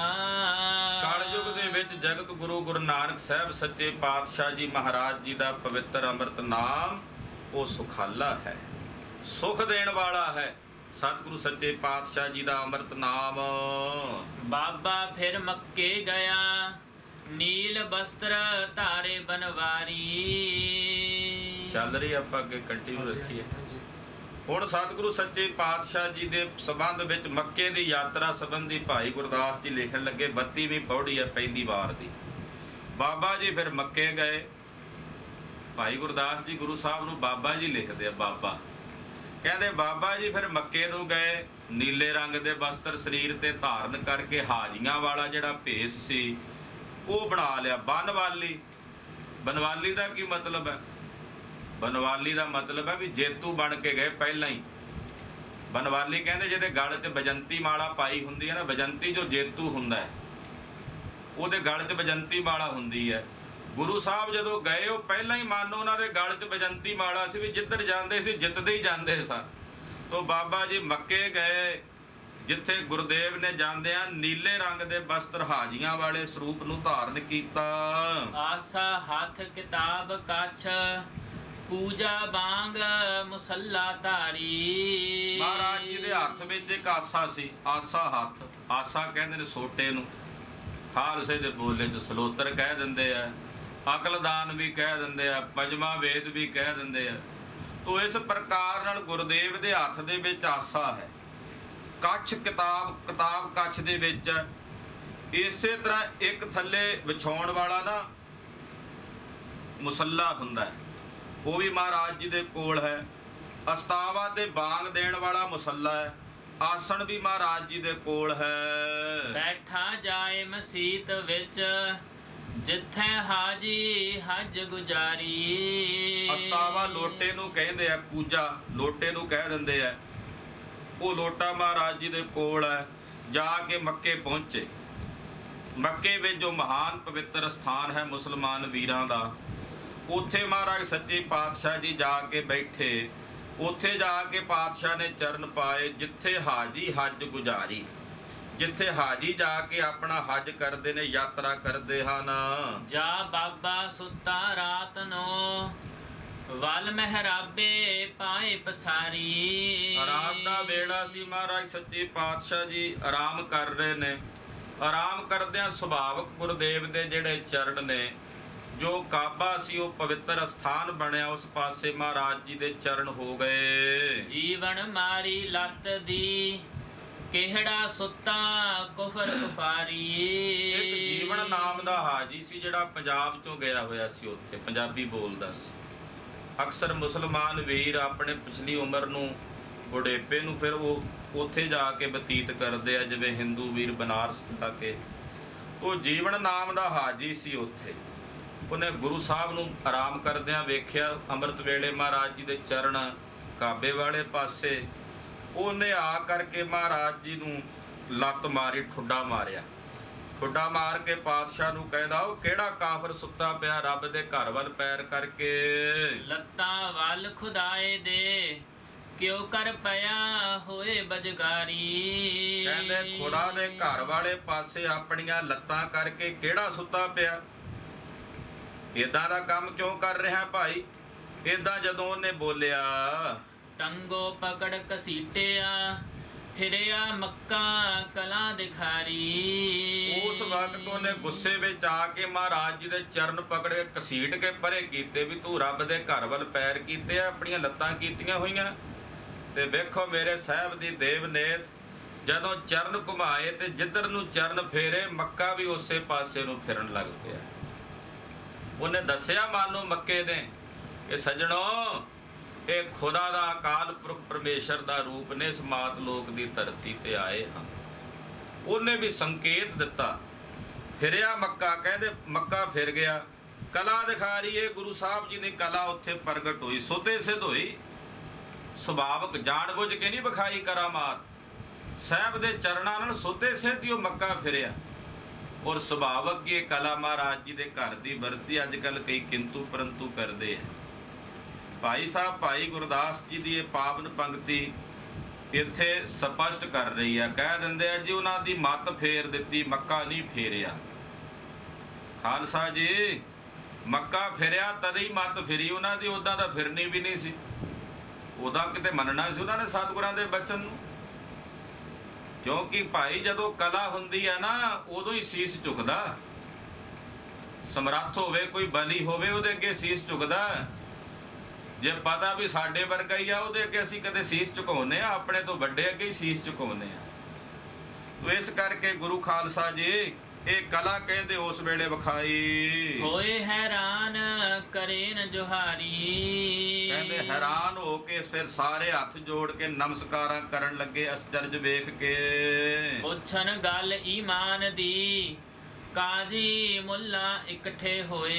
ਕਲਯੁਗ ਦੇ ਵਿੱਚ ਜਗਤ ਗੁਰੂ ਗੁਰੂ ਨਾਨਕ ਸਾਹਿਬ ਸੱਚੇ ਪਾਤਸ਼ਾਹ ਜੀ ਮਹਾਰਾਜ ਜੀ ਦਾ ਪਵਿੱਤਰ ਅੰਮ੍ਰਿਤ ਨਾਮ ਉਹ ਸੁਖਾਲਾ ਹੈ, ਸੁਖ ਦੇਣ ਵਾਲਾ ਹੈ। ਸਤਿਗੁਰੂ ਸੱਚੇ ਪਾਤਸ਼ਾਹ ਜੀ ਦਾ ਅੰਮ੍ਰਿਤ ਨਾਮ। ਬਾਬਾ ਫਿਰ ਮੱਕੇ ਗਿਆ, ਨੀਲ ਬਸਤਰ ਧਾਰੇ ਬਨਵਾਰੀ। ਚੱਲ ਰਹੀ ਆਪਾਂ ਅੱਗੇ ਕੰਟੀਨਿਊ ਰੱਖੀਏ। ਹੁਣ ਸਤਿਗੁਰੂ ਸੱਚੇ ਪਾਤਸ਼ਾਹ ਜੀ ਦੇ ਸੰਬੰਧ ਵਿੱਚ ਮੱਕੇ ਦੀ ਯਾਤਰਾ ਸੰਬੰਧੀ ਭਾਈ ਗੁਰਦਾਸ ਜੀ ਲਿਖਣ ਲੱਗੇ। 32ਵੀਂ ਪੌੜੀ ਹੈ ਪਹਿਲੀ ਵਾਰ ਦੀ। ਬਾਬਾ ਜੀ ਫਿਰ ਮੱਕੇ ਗਏ। ਭਾਈ ਗੁਰਦਾਸ ਜੀ ਗੁਰੂ ਸਾਹਿਬ ਨੂੰ ਬਾਬਾ ਜੀ ਲਿਖਦੇ ਆ। ਬਾਬਾ ਕਹਿੰਦੇ ਬਾਬਾ ਜੀ ਫਿਰ ਮੱਕੇ ਨੂੰ ਗਏ। ਨੀਲੇ ਰੰਗ ਦੇ ਵਸਤਰ ਸਰੀਰ ਤੇ ਧਾਰਨ ਕਰਕੇ ਹਾਜੀਆਂ ਵਾਲਾ ਜਿਹੜਾ ਭੇਸ ਸੀ ਉਹ ਬਣਾ ਲਿਆ। ਬਨਵਾਲੀ, ਬਨਵਾਲੀ ਦਾ ਕੀ ਮਤਲਬ ਹੈ? ਬਨਵਾਲੀ ਦਾ ਮਤਲਬ ਹੈ ਵੀ ਜੇਤੂ ਬਣ ਕੇ ਗਏ ਪਹਿਲਾਂ ਹੀ। ਬਨਵਾਲੀ ਕਹਿੰਦੇ ਜਿਹਦੇ ਗਲ 'ਚ ਬਜੰਤੀ ਮਾਲਾ ਪਾਈ ਹੁੰਦੀ ਹੈ ਨਾ, ਬਜੰਤੀ ਜੋ ਜੇਤੂ ਹੁੰਦਾ ਹੈ ਉਹਦੇ ਗਲ 'ਚ ਬਜੰਤੀ ਮਾਲਾ ਹੁੰਦੀ ਹੈ। ਗੁਰੂ ਸਾਹਿਬ ਜਦੋਂ ਗਏ ਉਹ ਪਹਿਲਾਂ ਹੀ ਮੰਨ ਉਹਨਾਂ ਦੇ ਗਲ 'ਚ ਬਜੰਤੀ ਮਾਲਾ ਸੀ ਵੀ ਜਿੱਧਰ ਜਾਂਦੇ ਸੀ ਜਿੱਤਦੇ ਹੀ ਜਾਂਦੇ ਸਨ। ਤੋਂ ਬਾਬਾ ਜੀ ਮੱਕੇ ਗਏ ਜਿੱਥੇ ਗੁਰਦੇਵ ਨੇ ਜਾਂਦਿਆਂ ਨੀਲੇ ਰੰਗ ਦੇ ਵਸਤਰ ਹਾਜੀਆਂ ਵਾਲੇ ਸਰੂਪ ਨੂੰ ਧਾਰਨ ਕੀਤਾ। ਆਸਾ ਹੱਥ ਕਿਤਾਬ ਕੱਛ, ਪੂਜਾ ਬਾਂਗ ਮੁਸੱਲਾ ਧਾਰੀ। ਮਹਾਰਾਜ ਜੀ ਦੇ ਹੱਥ ਵਿੱਚ ਇੱਕ ਆਸਾ ਸੀ। ਆਸਾ ਹੱਥ, ਆਸਾ ਕਹਿੰਦੇ ਨੇ ਸੋਟੇ ਨੂੰ। ਖਾਲਸੇ ਦੇ ਬੋਲੇ 'ਚ ਸਲੋਤਰ ਕਹਿ ਦਿੰਦੇ ਆ, ਅਕਲਦਾਨ ਵੀ ਕਹਿ ਦਿੰਦੇ ਆ, ਪੰਜਵਾਂ ਵੇਦ ਵੀ ਕਹਿ ਦਿੰਦੇ ਆ। ਤੋ ਇਸ ਪ੍ਰਕਾਰ ਨਾਲ ਗੁਰਦੇਵ ਦੇ ਹੱਥ ਦੇ ਵਿੱਚ ਆਸਾ ਹੈ। ਕੱਛ ਕਿਤਾਬ, ਕਿਤਾਬ ਕੱਛ ਦੇ ਵਿੱਚ। ਇਸੇ ਤਰ੍ਹਾਂ ਇੱਕ ਥੱਲੇ ਵਿਛਾਉਣ ਵਾਲਾ ਨਾ ਮੁਸੱਲਾ ਹੁੰਦਾ ਹੈ, ਉਹ ਵੀ ਮਹਾਰਾਜ ਜੀ ਦੇ ਕੋਲ ਹੈ। ਅਸਤਾਵਾ ਤੇ ਬਾਂਗ ਦੇਣ ਵਾਲਾ ਮੁਸੱਲਾ ਹੈ। ਆਸਣ ਵੀ ਮਹਾਰਾਜ ਜੀ ਦੇ ਕੋਲ ਹੈ। ਬੈਠਾ ਜਾਏ ਮਸੀਤ ਵਿੱਚ, ਜਿੱਥੇ ਹਾਜੀ ਹਜ ਗੁਜ਼ਾਰੀ। ਅਸਤਾਵਾ ਲੋਟੇ ਨੂੰ ਕਹਿੰਦੇ ਆ, ਕੂਜਾ ਲੋਟੇ ਨੂੰ ਕਹਿ ਦਿੰਦੇ ਆ। ਉਹ ਲੋਟਾ ਮਹਾਰਾਜ ਜੀ ਦੇ ਕੋਲ ਹੈ। ਜਾ ਕੇ ਮੱਕੇ ਪਹੁੰਚੇ। ਮੱਕੇ ਵਿੱਚ ਜੋ ਮਹਾਨ ਪਵਿੱਤਰ ਸਥਾਨ ਹੈ ਮੁਸਲਮਾਨ ਵੀਰਾਂ ਦਾ, ਉੱਥੇ ਮਹਾਰਾਜ ਸੱਚੇ ਪਾਤਸ਼ਾਹ ਜੀ ਜਾ ਕੇ ਬੈਠੇ। ਉੱਥੇ ਜਾ ਕੇ ਪਾਤਸ਼ਾਹ ਨੇ ਚਰਨ ਪਾਏ। ਜਿੱਥੇ ਹਾਜੀ ਹਜ ਗੁਜ਼ਾਰੀ, ਜਿੱਥੇ ਹਾਜੀ ਜਾ ਕੇ ਆਪਣਾ ਹਜ ਕਰਦੇ ਨੇ, ਯਾਤਰਾ ਕਰਦੇ ਹਨ। ਜਾ ਬਾਬਾ ਸੁੱਤਾ ਰਾਤ ਨੂੰ, ਵਲ ਮਹਿਰਾਬੇ ਪਾਏ ਪਸਾਰੀ। ਆਰਾਮ ਦਾ ਵੇਲਾ ਸੀ। ਮਹਾਰਾਜ ਸੱਚੇ ਪਾਤਸ਼ਾਹ ਜੀ ਆਰਾਮ ਕਰ ਰਹੇ ਨੇ। ਆਰਾਮ ਕਰਦਿਆਂ ਸੁਭਾਵਕ ਗੁਰਦੇਵ ਦੇ ਜਿਹੜੇ ਚਰਨ ਨੇ, ਜੋ ਕਾਬਾ ਸੀ ਉਹ ਪਵਿੱਤਰ ਸਥਾਨ ਬਣਿਆ, ਉਸ ਪਾਸੇ ਮਹਾਰਾਜ ਜੀ ਦੇ ਚਰਨ ਹੋ ਗਏ। ਜੀਵਨ ਮਾਰੀ ਲੱਤ ਦੀ, ਕਿਹੜਾ ਸੁੱਤਾ ਕੁਫਰ ਕੁਫਾਰੀ। ਇੱਕ ਜੀਵਨ ਨਾਮ ਦਾ ਹਾਜੀ ਸੀ ਜਿਹੜਾ ਪੰਜਾਬ ਚੋਂ ਗਿਆ ਹੋਇਆ ਸੀ, ਉੱਥੇ ਪੰਜਾਬੀ ਬੋਲਦਾ ਸੀ। ਅਕਸਰ ਮੁਸਲਮਾਨ ਵੀਰ ਆਪਣੇ ਪਿਛਲੀ ਉਮਰ ਨੂੰ, ਬੁਢੇਪੇ ਨੂੰ ਫਿਰ ਉਹ ਉੱਥੇ ਜਾ ਕੇ ਬਤੀਤ ਕਰਦੇ ਆ, ਜਿਵੇਂ ਹਿੰਦੂ ਵੀਰ ਬਨਾਰਸ ਜਾ ਕੇ। ਉਹ ਜੀਵਨ ਨਾਮ ਦਾ ਹਾਜੀ ਸੀ ਉੱਥੇ। ਉਹਨੇ ਗੁਰੂ ਸਾਹਿਬ ਨੂੰ ਆਰਾਮ ਕਰਦਿਆਂ ਵੇਖਿਆ। ਅੰਮ੍ਰਿਤ ਵੇਲੇ ਮਹਾਰਾਜ ਜੀ ਦੇ ਚਰਨ ਕਾਬੇ ਵਾਲੇ ਪਾਸੇ। ਉਹਨੇ ਆ ਕਰਕੇ ਮਹਾਰਾਜ ਜੀ ਨੂੰ ਲੱਤ ਮਾਰੀ, ਠੁੱਡਾ ਮਾਰਿਆ। ਠੁੱਡਾ ਮਾਰ ਕੇ ਪਾਤਸ਼ਾਹ ਨੂੰ ਕਹਿੰਦਾ, ਉਹ ਕਿਹੜਾ ਕਾਫਰ ਸੁੱਤਾ ਪਿਆ ਰੱਬ ਦੇ ਘਰ ਵੱਲ ਪੈਰ ਕਰਕੇ। ਲੱਤਾਂ ਵੱਲ ਖੁਦਾਏ ਦੇ, ਕਿਉ ਕਰ ਪਿਆ ਹੋਏ ਬਜਗਾਰੀ। ਕਹਿੰਦੇ ਖੁਦਾ ਦੇ ਘਰ ਵਾਲੇ ਪਾਸੇ ਆਪਣੀਆਂ ਲੱਤਾਂ ਕਰਕੇ ਕਿਹੜਾ ਸੁੱਤਾ ਪਿਆ। ਇਦਾਂ ਦਾ ਕੰਮ ਕਿਉਂ ਕਰ ਰਿਹਾ ਭਾਈ? ਇਦਾਂ ਜਦੋਂ ਉਹਨੇ ਬੋਲਿਆ, ਟੰਗੋ ਪਕੜ ਕਸੀਟਿਆ, ਫਿਰਿਆ ਮੱਕਾ ਕਲਾ ਦਿਖਾਰੀ। ਉਸ ਵਕਤ ਉਹਨੇ ਗੁੱਸੇ ਵਿੱਚ ਆ ਕੇ ਮਹਾਰਾਜ ਜੀ ਦੇ ਚਰਨ ਪਕੜ ਕੇ ਕਸੀਟ ਕੇ ਪਰੇ ਕੀਤੇ ਵੀ ਤੂੰ ਰੱਬ ਦੇ ਘਰ ਵੱਲ ਪੈਰ ਕੀਤੇ ਆ, ਆਪਣੀਆਂ ਲੱਤਾਂ ਕੀਤੀਆਂ ਹੋਈਆਂ। ਤੇ ਵੇਖੋ ਮੇਰੇ ਸਾਹਿਬ ਦੀ ਦੇਵਨੇਤ, ਜਦੋਂ ਚਰਨ ਘੁਮਾਏ ਤੇ ਜਿੱਧਰ ਨੂੰ ਚਰਨ ਫੇਰੇ ਮੱਕਾ ਵੀ ਉਸੇ ਪਾਸੇ ਨੂੰ ਫਿਰਨ ਲੱਗ ਪਿਆ। ਉਹਨੇ ਦੱਸਿਆ ਮਾਨੋ ਮੱਕੇ ਨੇ ਕਿ ਸੱਜਣੋ, ਇਹ ਖੁਦਾ ਦਾ ਅਕਾਲ ਪੁਰਖ ਪਰਮੇਸ਼ਰ ਦਾ ਰੂਪ ਨੇ, ਇਸ ਮਾਤ ਲੋਕ ਦੀ ਧਰਤੀ ਤੇ ਆਏ ਹਨ। ਉਹਨੇ ਵੀ ਸੰਕੇਤ ਦਿੱਤਾ। ਫਿਰਿਆ ਮੱਕਾ, ਕਹਿੰਦੇ ਮੱਕਾ ਫਿਰ ਗਿਆ। ਕਲਾ ਦਿਖਾਰੀ, ਇਹ ਗੁਰੂ ਸਾਹਿਬ ਜੀ ਨੇ ਕਲਾ ਉੱਥੇ ਪ੍ਰਗਟ ਹੋਈ, ਸੁੱਤੇ ਸਿੱਧ ਹੋਈ। ਸੁਭਾਵਕ ਜਾਣ ਬੁੱਝ ਕੇ ਨਹੀਂ ਵਿਖਾਈ ਕਰਾਮਾਤ। ਸਾਹਿਬ ਦੇ ਚਰਨਾਂ ਨਾਲ ਸੁੱਤੇ ਸਿੱਧ ਹੀ ਉਹ ਮੱਕਾ ਫਿਰਿਆ। ਔਰ ਸੁਭਾਵਕ ਇਹ ਕਲਾ ਮਹਾਰਾਜ ਜੀ ਦੇ ਘਰ ਦੀ ਵਰਤੀ ਅੱਜ ਕੱਲ ਕਈ ਕਿੰਤੂ ਪਰੰਤੂ ਕਰਦੇ ਆ। ਭਾਈ ਸਾਹਿਬ ਭਾਈ ਗੁਰਦਾਸ ਜੀ ਦੀ ਇਹ ਪਾਵਨ ਪੰਕਤੀ ਇੱਥੇ ਸਪਸ਼ਟ ਕਰ ਰਹੀ ਆ, ਕਹਿ ਦਿੰਦੇ ਆ ਜੀ ਉਹਨਾਂ ਦੀ ਮੱਤ ਫੇਰ ਦਿੱਤੀ, ਮੱਕਾ ਨਹੀਂ ਫੇਰਿਆ। ਖਾਲਸਾ ਜੀ ਮੱਕਾ ਫਿਰਿਆ ਤਦ ਹੀ ਮੱਤ ਫਿਰੀ ਉਹਨਾਂ ਦੀ, ਉਦਾਂ ਤਾਂ ਫਿਰਨੀ ਵੀ ਨਹੀਂ ਸੀ। ਉਹਦਾ ਕਿਤੇ ਮੰਨਣਾ ਸੀ ਉਹਨਾਂ ਨੇ ਸਤਿਗੁਰਾਂ ਦੇ ਬਚਨ ਨੂੰ, ਕਿਉਂਕਿ ਭਾਈ ਜਦੋਂ ਕਲਾ ਹੁੰਦੀ ਆ ਨਾ ਉਦੋਂ ਹੀ ਸੀਸ ਝੁਕਦਾ। ਸਮਰੱਥ ਹੋਵੇ ਕੋਈ ਬਲੀ ਹੋਵੇ ਉਹਦੇ ਅੱਗੇ ਸੀਸ ਝੁਕਦਾ। ਜੇ ਪਤਾ ਵੀ ਸਾਡੇ ਵਰਗਾ ਹੀ ਆ ਉਹਦੇ ਅੱਗੇ ਅਸੀਂ ਕਦੇ ਸੀਸ ਝੁਕਾਉਂਦੇ ਆ, ਆਪਣੇ ਤੋਂ ਵੱਡੇ ਅੱਗੇ ਹੀ ਸੀਸ ਝੁਕਾਉਂਦੇ ਆ। ਤੋ ਇਸ ਕਰਕੇ ਗੁਰੂ ਖਾਲਸਾ ਜੀ ਇਹ ਕਲਾ ਕਹਿੰਦੇ ਉਸ ਵੇਲੇ ਵਿਖਾਈ। ਹੋਏ ਹੈਰਾਨ ਕਰੇ ਨ ਜੁਹਾਰੀ। ਕਹਿੰਦੇ ਹੈਰਾਨ ਹੋ ਕੇ ਫਿਰ ਸਾਰੇ ਹੱਥ ਜੋੜ ਕੇ ਨਮਸਕਾਰਾਂ ਕਰਨ ਲੱਗੇ ਅਸਚਰਜ ਵੇਖ ਕੇ। ਪੁੱਛਣ ਗੱਲ ਈਮਾਨ ਦੀ ਕਾਜੀ ਮੁੱਲਾ ਇਕੱਠੇ ਹੋਏ।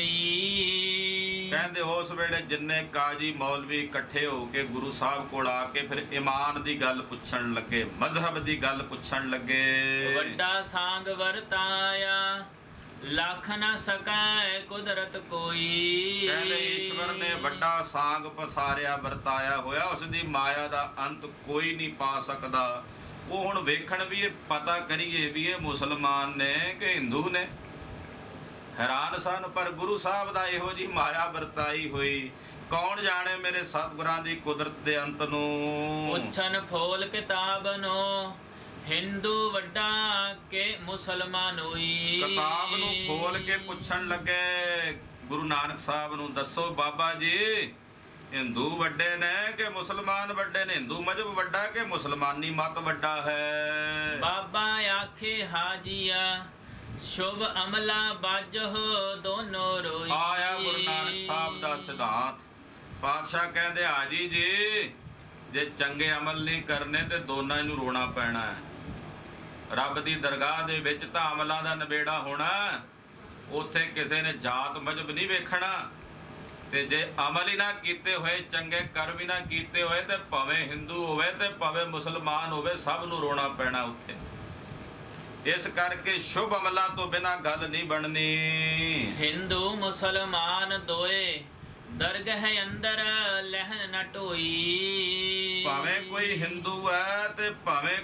ਕਹਿੰਦੇ ਉਸ ਵੇਲੇ ਜਿੰਨੇ ਕਾਜੀ ਮੌਲਵੀ ਇਕੱਠੇ ਹੋ ਕੇ ਗੁਰੂ ਸਾਹਿਬ ਕੋਲ ਆ ਕੇ ਫਿਰ ਈਮਾਨ ਦੀ ਗੱਲ ਪੁੱਛਣ ਲੱਗੇ, ਮਜ਼ਹਬ ਦੀ ਗੱਲ ਪੁੱਛਣ ਲੱਗੇ। ਵੱਡਾ ਸਾਂਗ ਵਰਤਾਇਆ ਲੱਖ ਨਾ ਸਕੈ ਕੁਦਰਤ ਕੋਈ। ਕਹਿੰਦੇ ਈਸ਼ਵਰ ਨੇ ਵੱਡਾ ਸਾਂਗ ਪਸਾਰਿਆ ਵਰਤਾਇਆ ਹੋਇਆ, ਉਸ ਦੀ ਮਾਇਆ ਦਾ ਅੰਤ ਕੋਈ ਨਹੀਂ ਪਾ ਸਕਦਾ। ਉਹ ਹੁਣ ਵੇਖਣ ਵੀ ਇਹ ਪਤਾ ਕਰੀਏ ਵੀ ਇਹ ਮੁਸਲਮਾਨ ਨੇ ਕਿ ਹਿੰਦੂ ਨੇ। ਹੈਰਾਨ ਸਨ ਪਰ ਗੁਰੂ ਸਾਹਿਬ ਦਾ ਇਹੋ ਜੀ ਮਾਇਆ ਵਰਤਾਈ ਹੋਈ, ਕੌਣ ਜਾਣੇ ਮੇਰੇ ਸਤਿਗੁਰਾਂ ਦੀ ਕੁਦਰਤ ਦੇ ਅੰਤ ਨੂੰ। ਪੁੱਛਣ ਫੋਲ ਕਿਤਾਬ ਨੂੰ ਹਿੰਦੂ ਵੱਡਾ ਕੇ ਮੁਸਲਮਾਨ ਹੋਈ। ਕਿਤਾਬ ਨੂੰ ਖੋਲ ਕੇ ਪੁੱਛਣ ਲੱਗੇ ਗੁਰੂ ਨਾਨਕ ਸਾਹਿਬ ਨੂੰ, ਦੱਸੋ ਬਾਬਾ ਜੀ ਹਿੰਦੂ ਵੱਡੇ ਨੇ ਕਿ ਮੁਸਲਮਾਨ ਵੱਡੇ ਨੇ? ਹਿੰਦੂ ਮਜ਼ਹਬ ਵੱਡਾ ਕਿ ਮੁਸਲਮਾਨੀ ਮਤ ਵੱਡਾ ਹੈ? ਬਾਬਾ ਆਖੇ ਹਾਜੀਆ ਸ਼ੁਭ ਅਮਲਾ ਬਾਜਹੁ ਦੋਨੋਂ ਰੋਈ। ਆਇਆ ਗੁਰੂ ਨਾਨਕ ਸਾਹਿਬ ਦਾ ਸਿਧਾਂਤ। ਪਾਤਸ਼ਾਹ ਕਹਿੰਦੇ ਹਾਜੀ ਜੀ ਜੇ ਚੰਗੇ ਅਮਲ ਨਹੀਂ ਕਰਨੇ ਤੇ ਦੋਨਾਂ ਨੂੰ ਰੋਣਾ ਪੈਣਾ ਹੈ। ਰੱਬ ਦੀ ਦਰਗਾਹ ਦੇ ਵਿੱਚ ਤਾਂ ਅਮਲਾਂ ਦਾ ਨਿਬੇੜਾ ਹੋਣਾ, ਉੱਥੇ ਕਿਸੇ ਨੇ ਜਾਤ ਮਜ਼ਹਬ ਨਹੀਂ ਵੇਖਣਾ। ਤੇ ਜੇ ਅਮਲ ਹੀ ਨਾ ਕੀਤੇ ਹੋਏ, ਚੰਗੇ ਕਰਮ ਹੀ ਨਾ ਕੀਤੇ ਹੋਏ, ਤੇ ਭਾਵੇਂ ਹਿੰਦੂ ਹੋਵੇ ਤੇ ਭਾਵੇਂ ਮੁਸਲਮਾਨ ਹੋਵੇ ਸਭ ਨੂੰ ਰੋਣਾ ਪੈਣਾ ਉੱਥੇ। ਇਸ ਕਰਕੇ ਸ਼ੁਭ ਅਮਲਾਂ ਤੋਂ ਬਿਨਾਂ ਗੱਲ ਨਹੀਂ ਬਣਨੀ। ਹਿੰਦੂ ਮੁਸਲਮਾਨ ਦੋਏ ਦਰਗਹ ਅੰਦਰ ਲਹਿਨ ਨ ਢੋਈ। ਭਾਵੇਂ ਕੋਈ ਹਿੰਦੂ ਹੈ ਤੇ ਭਾਵੇਂ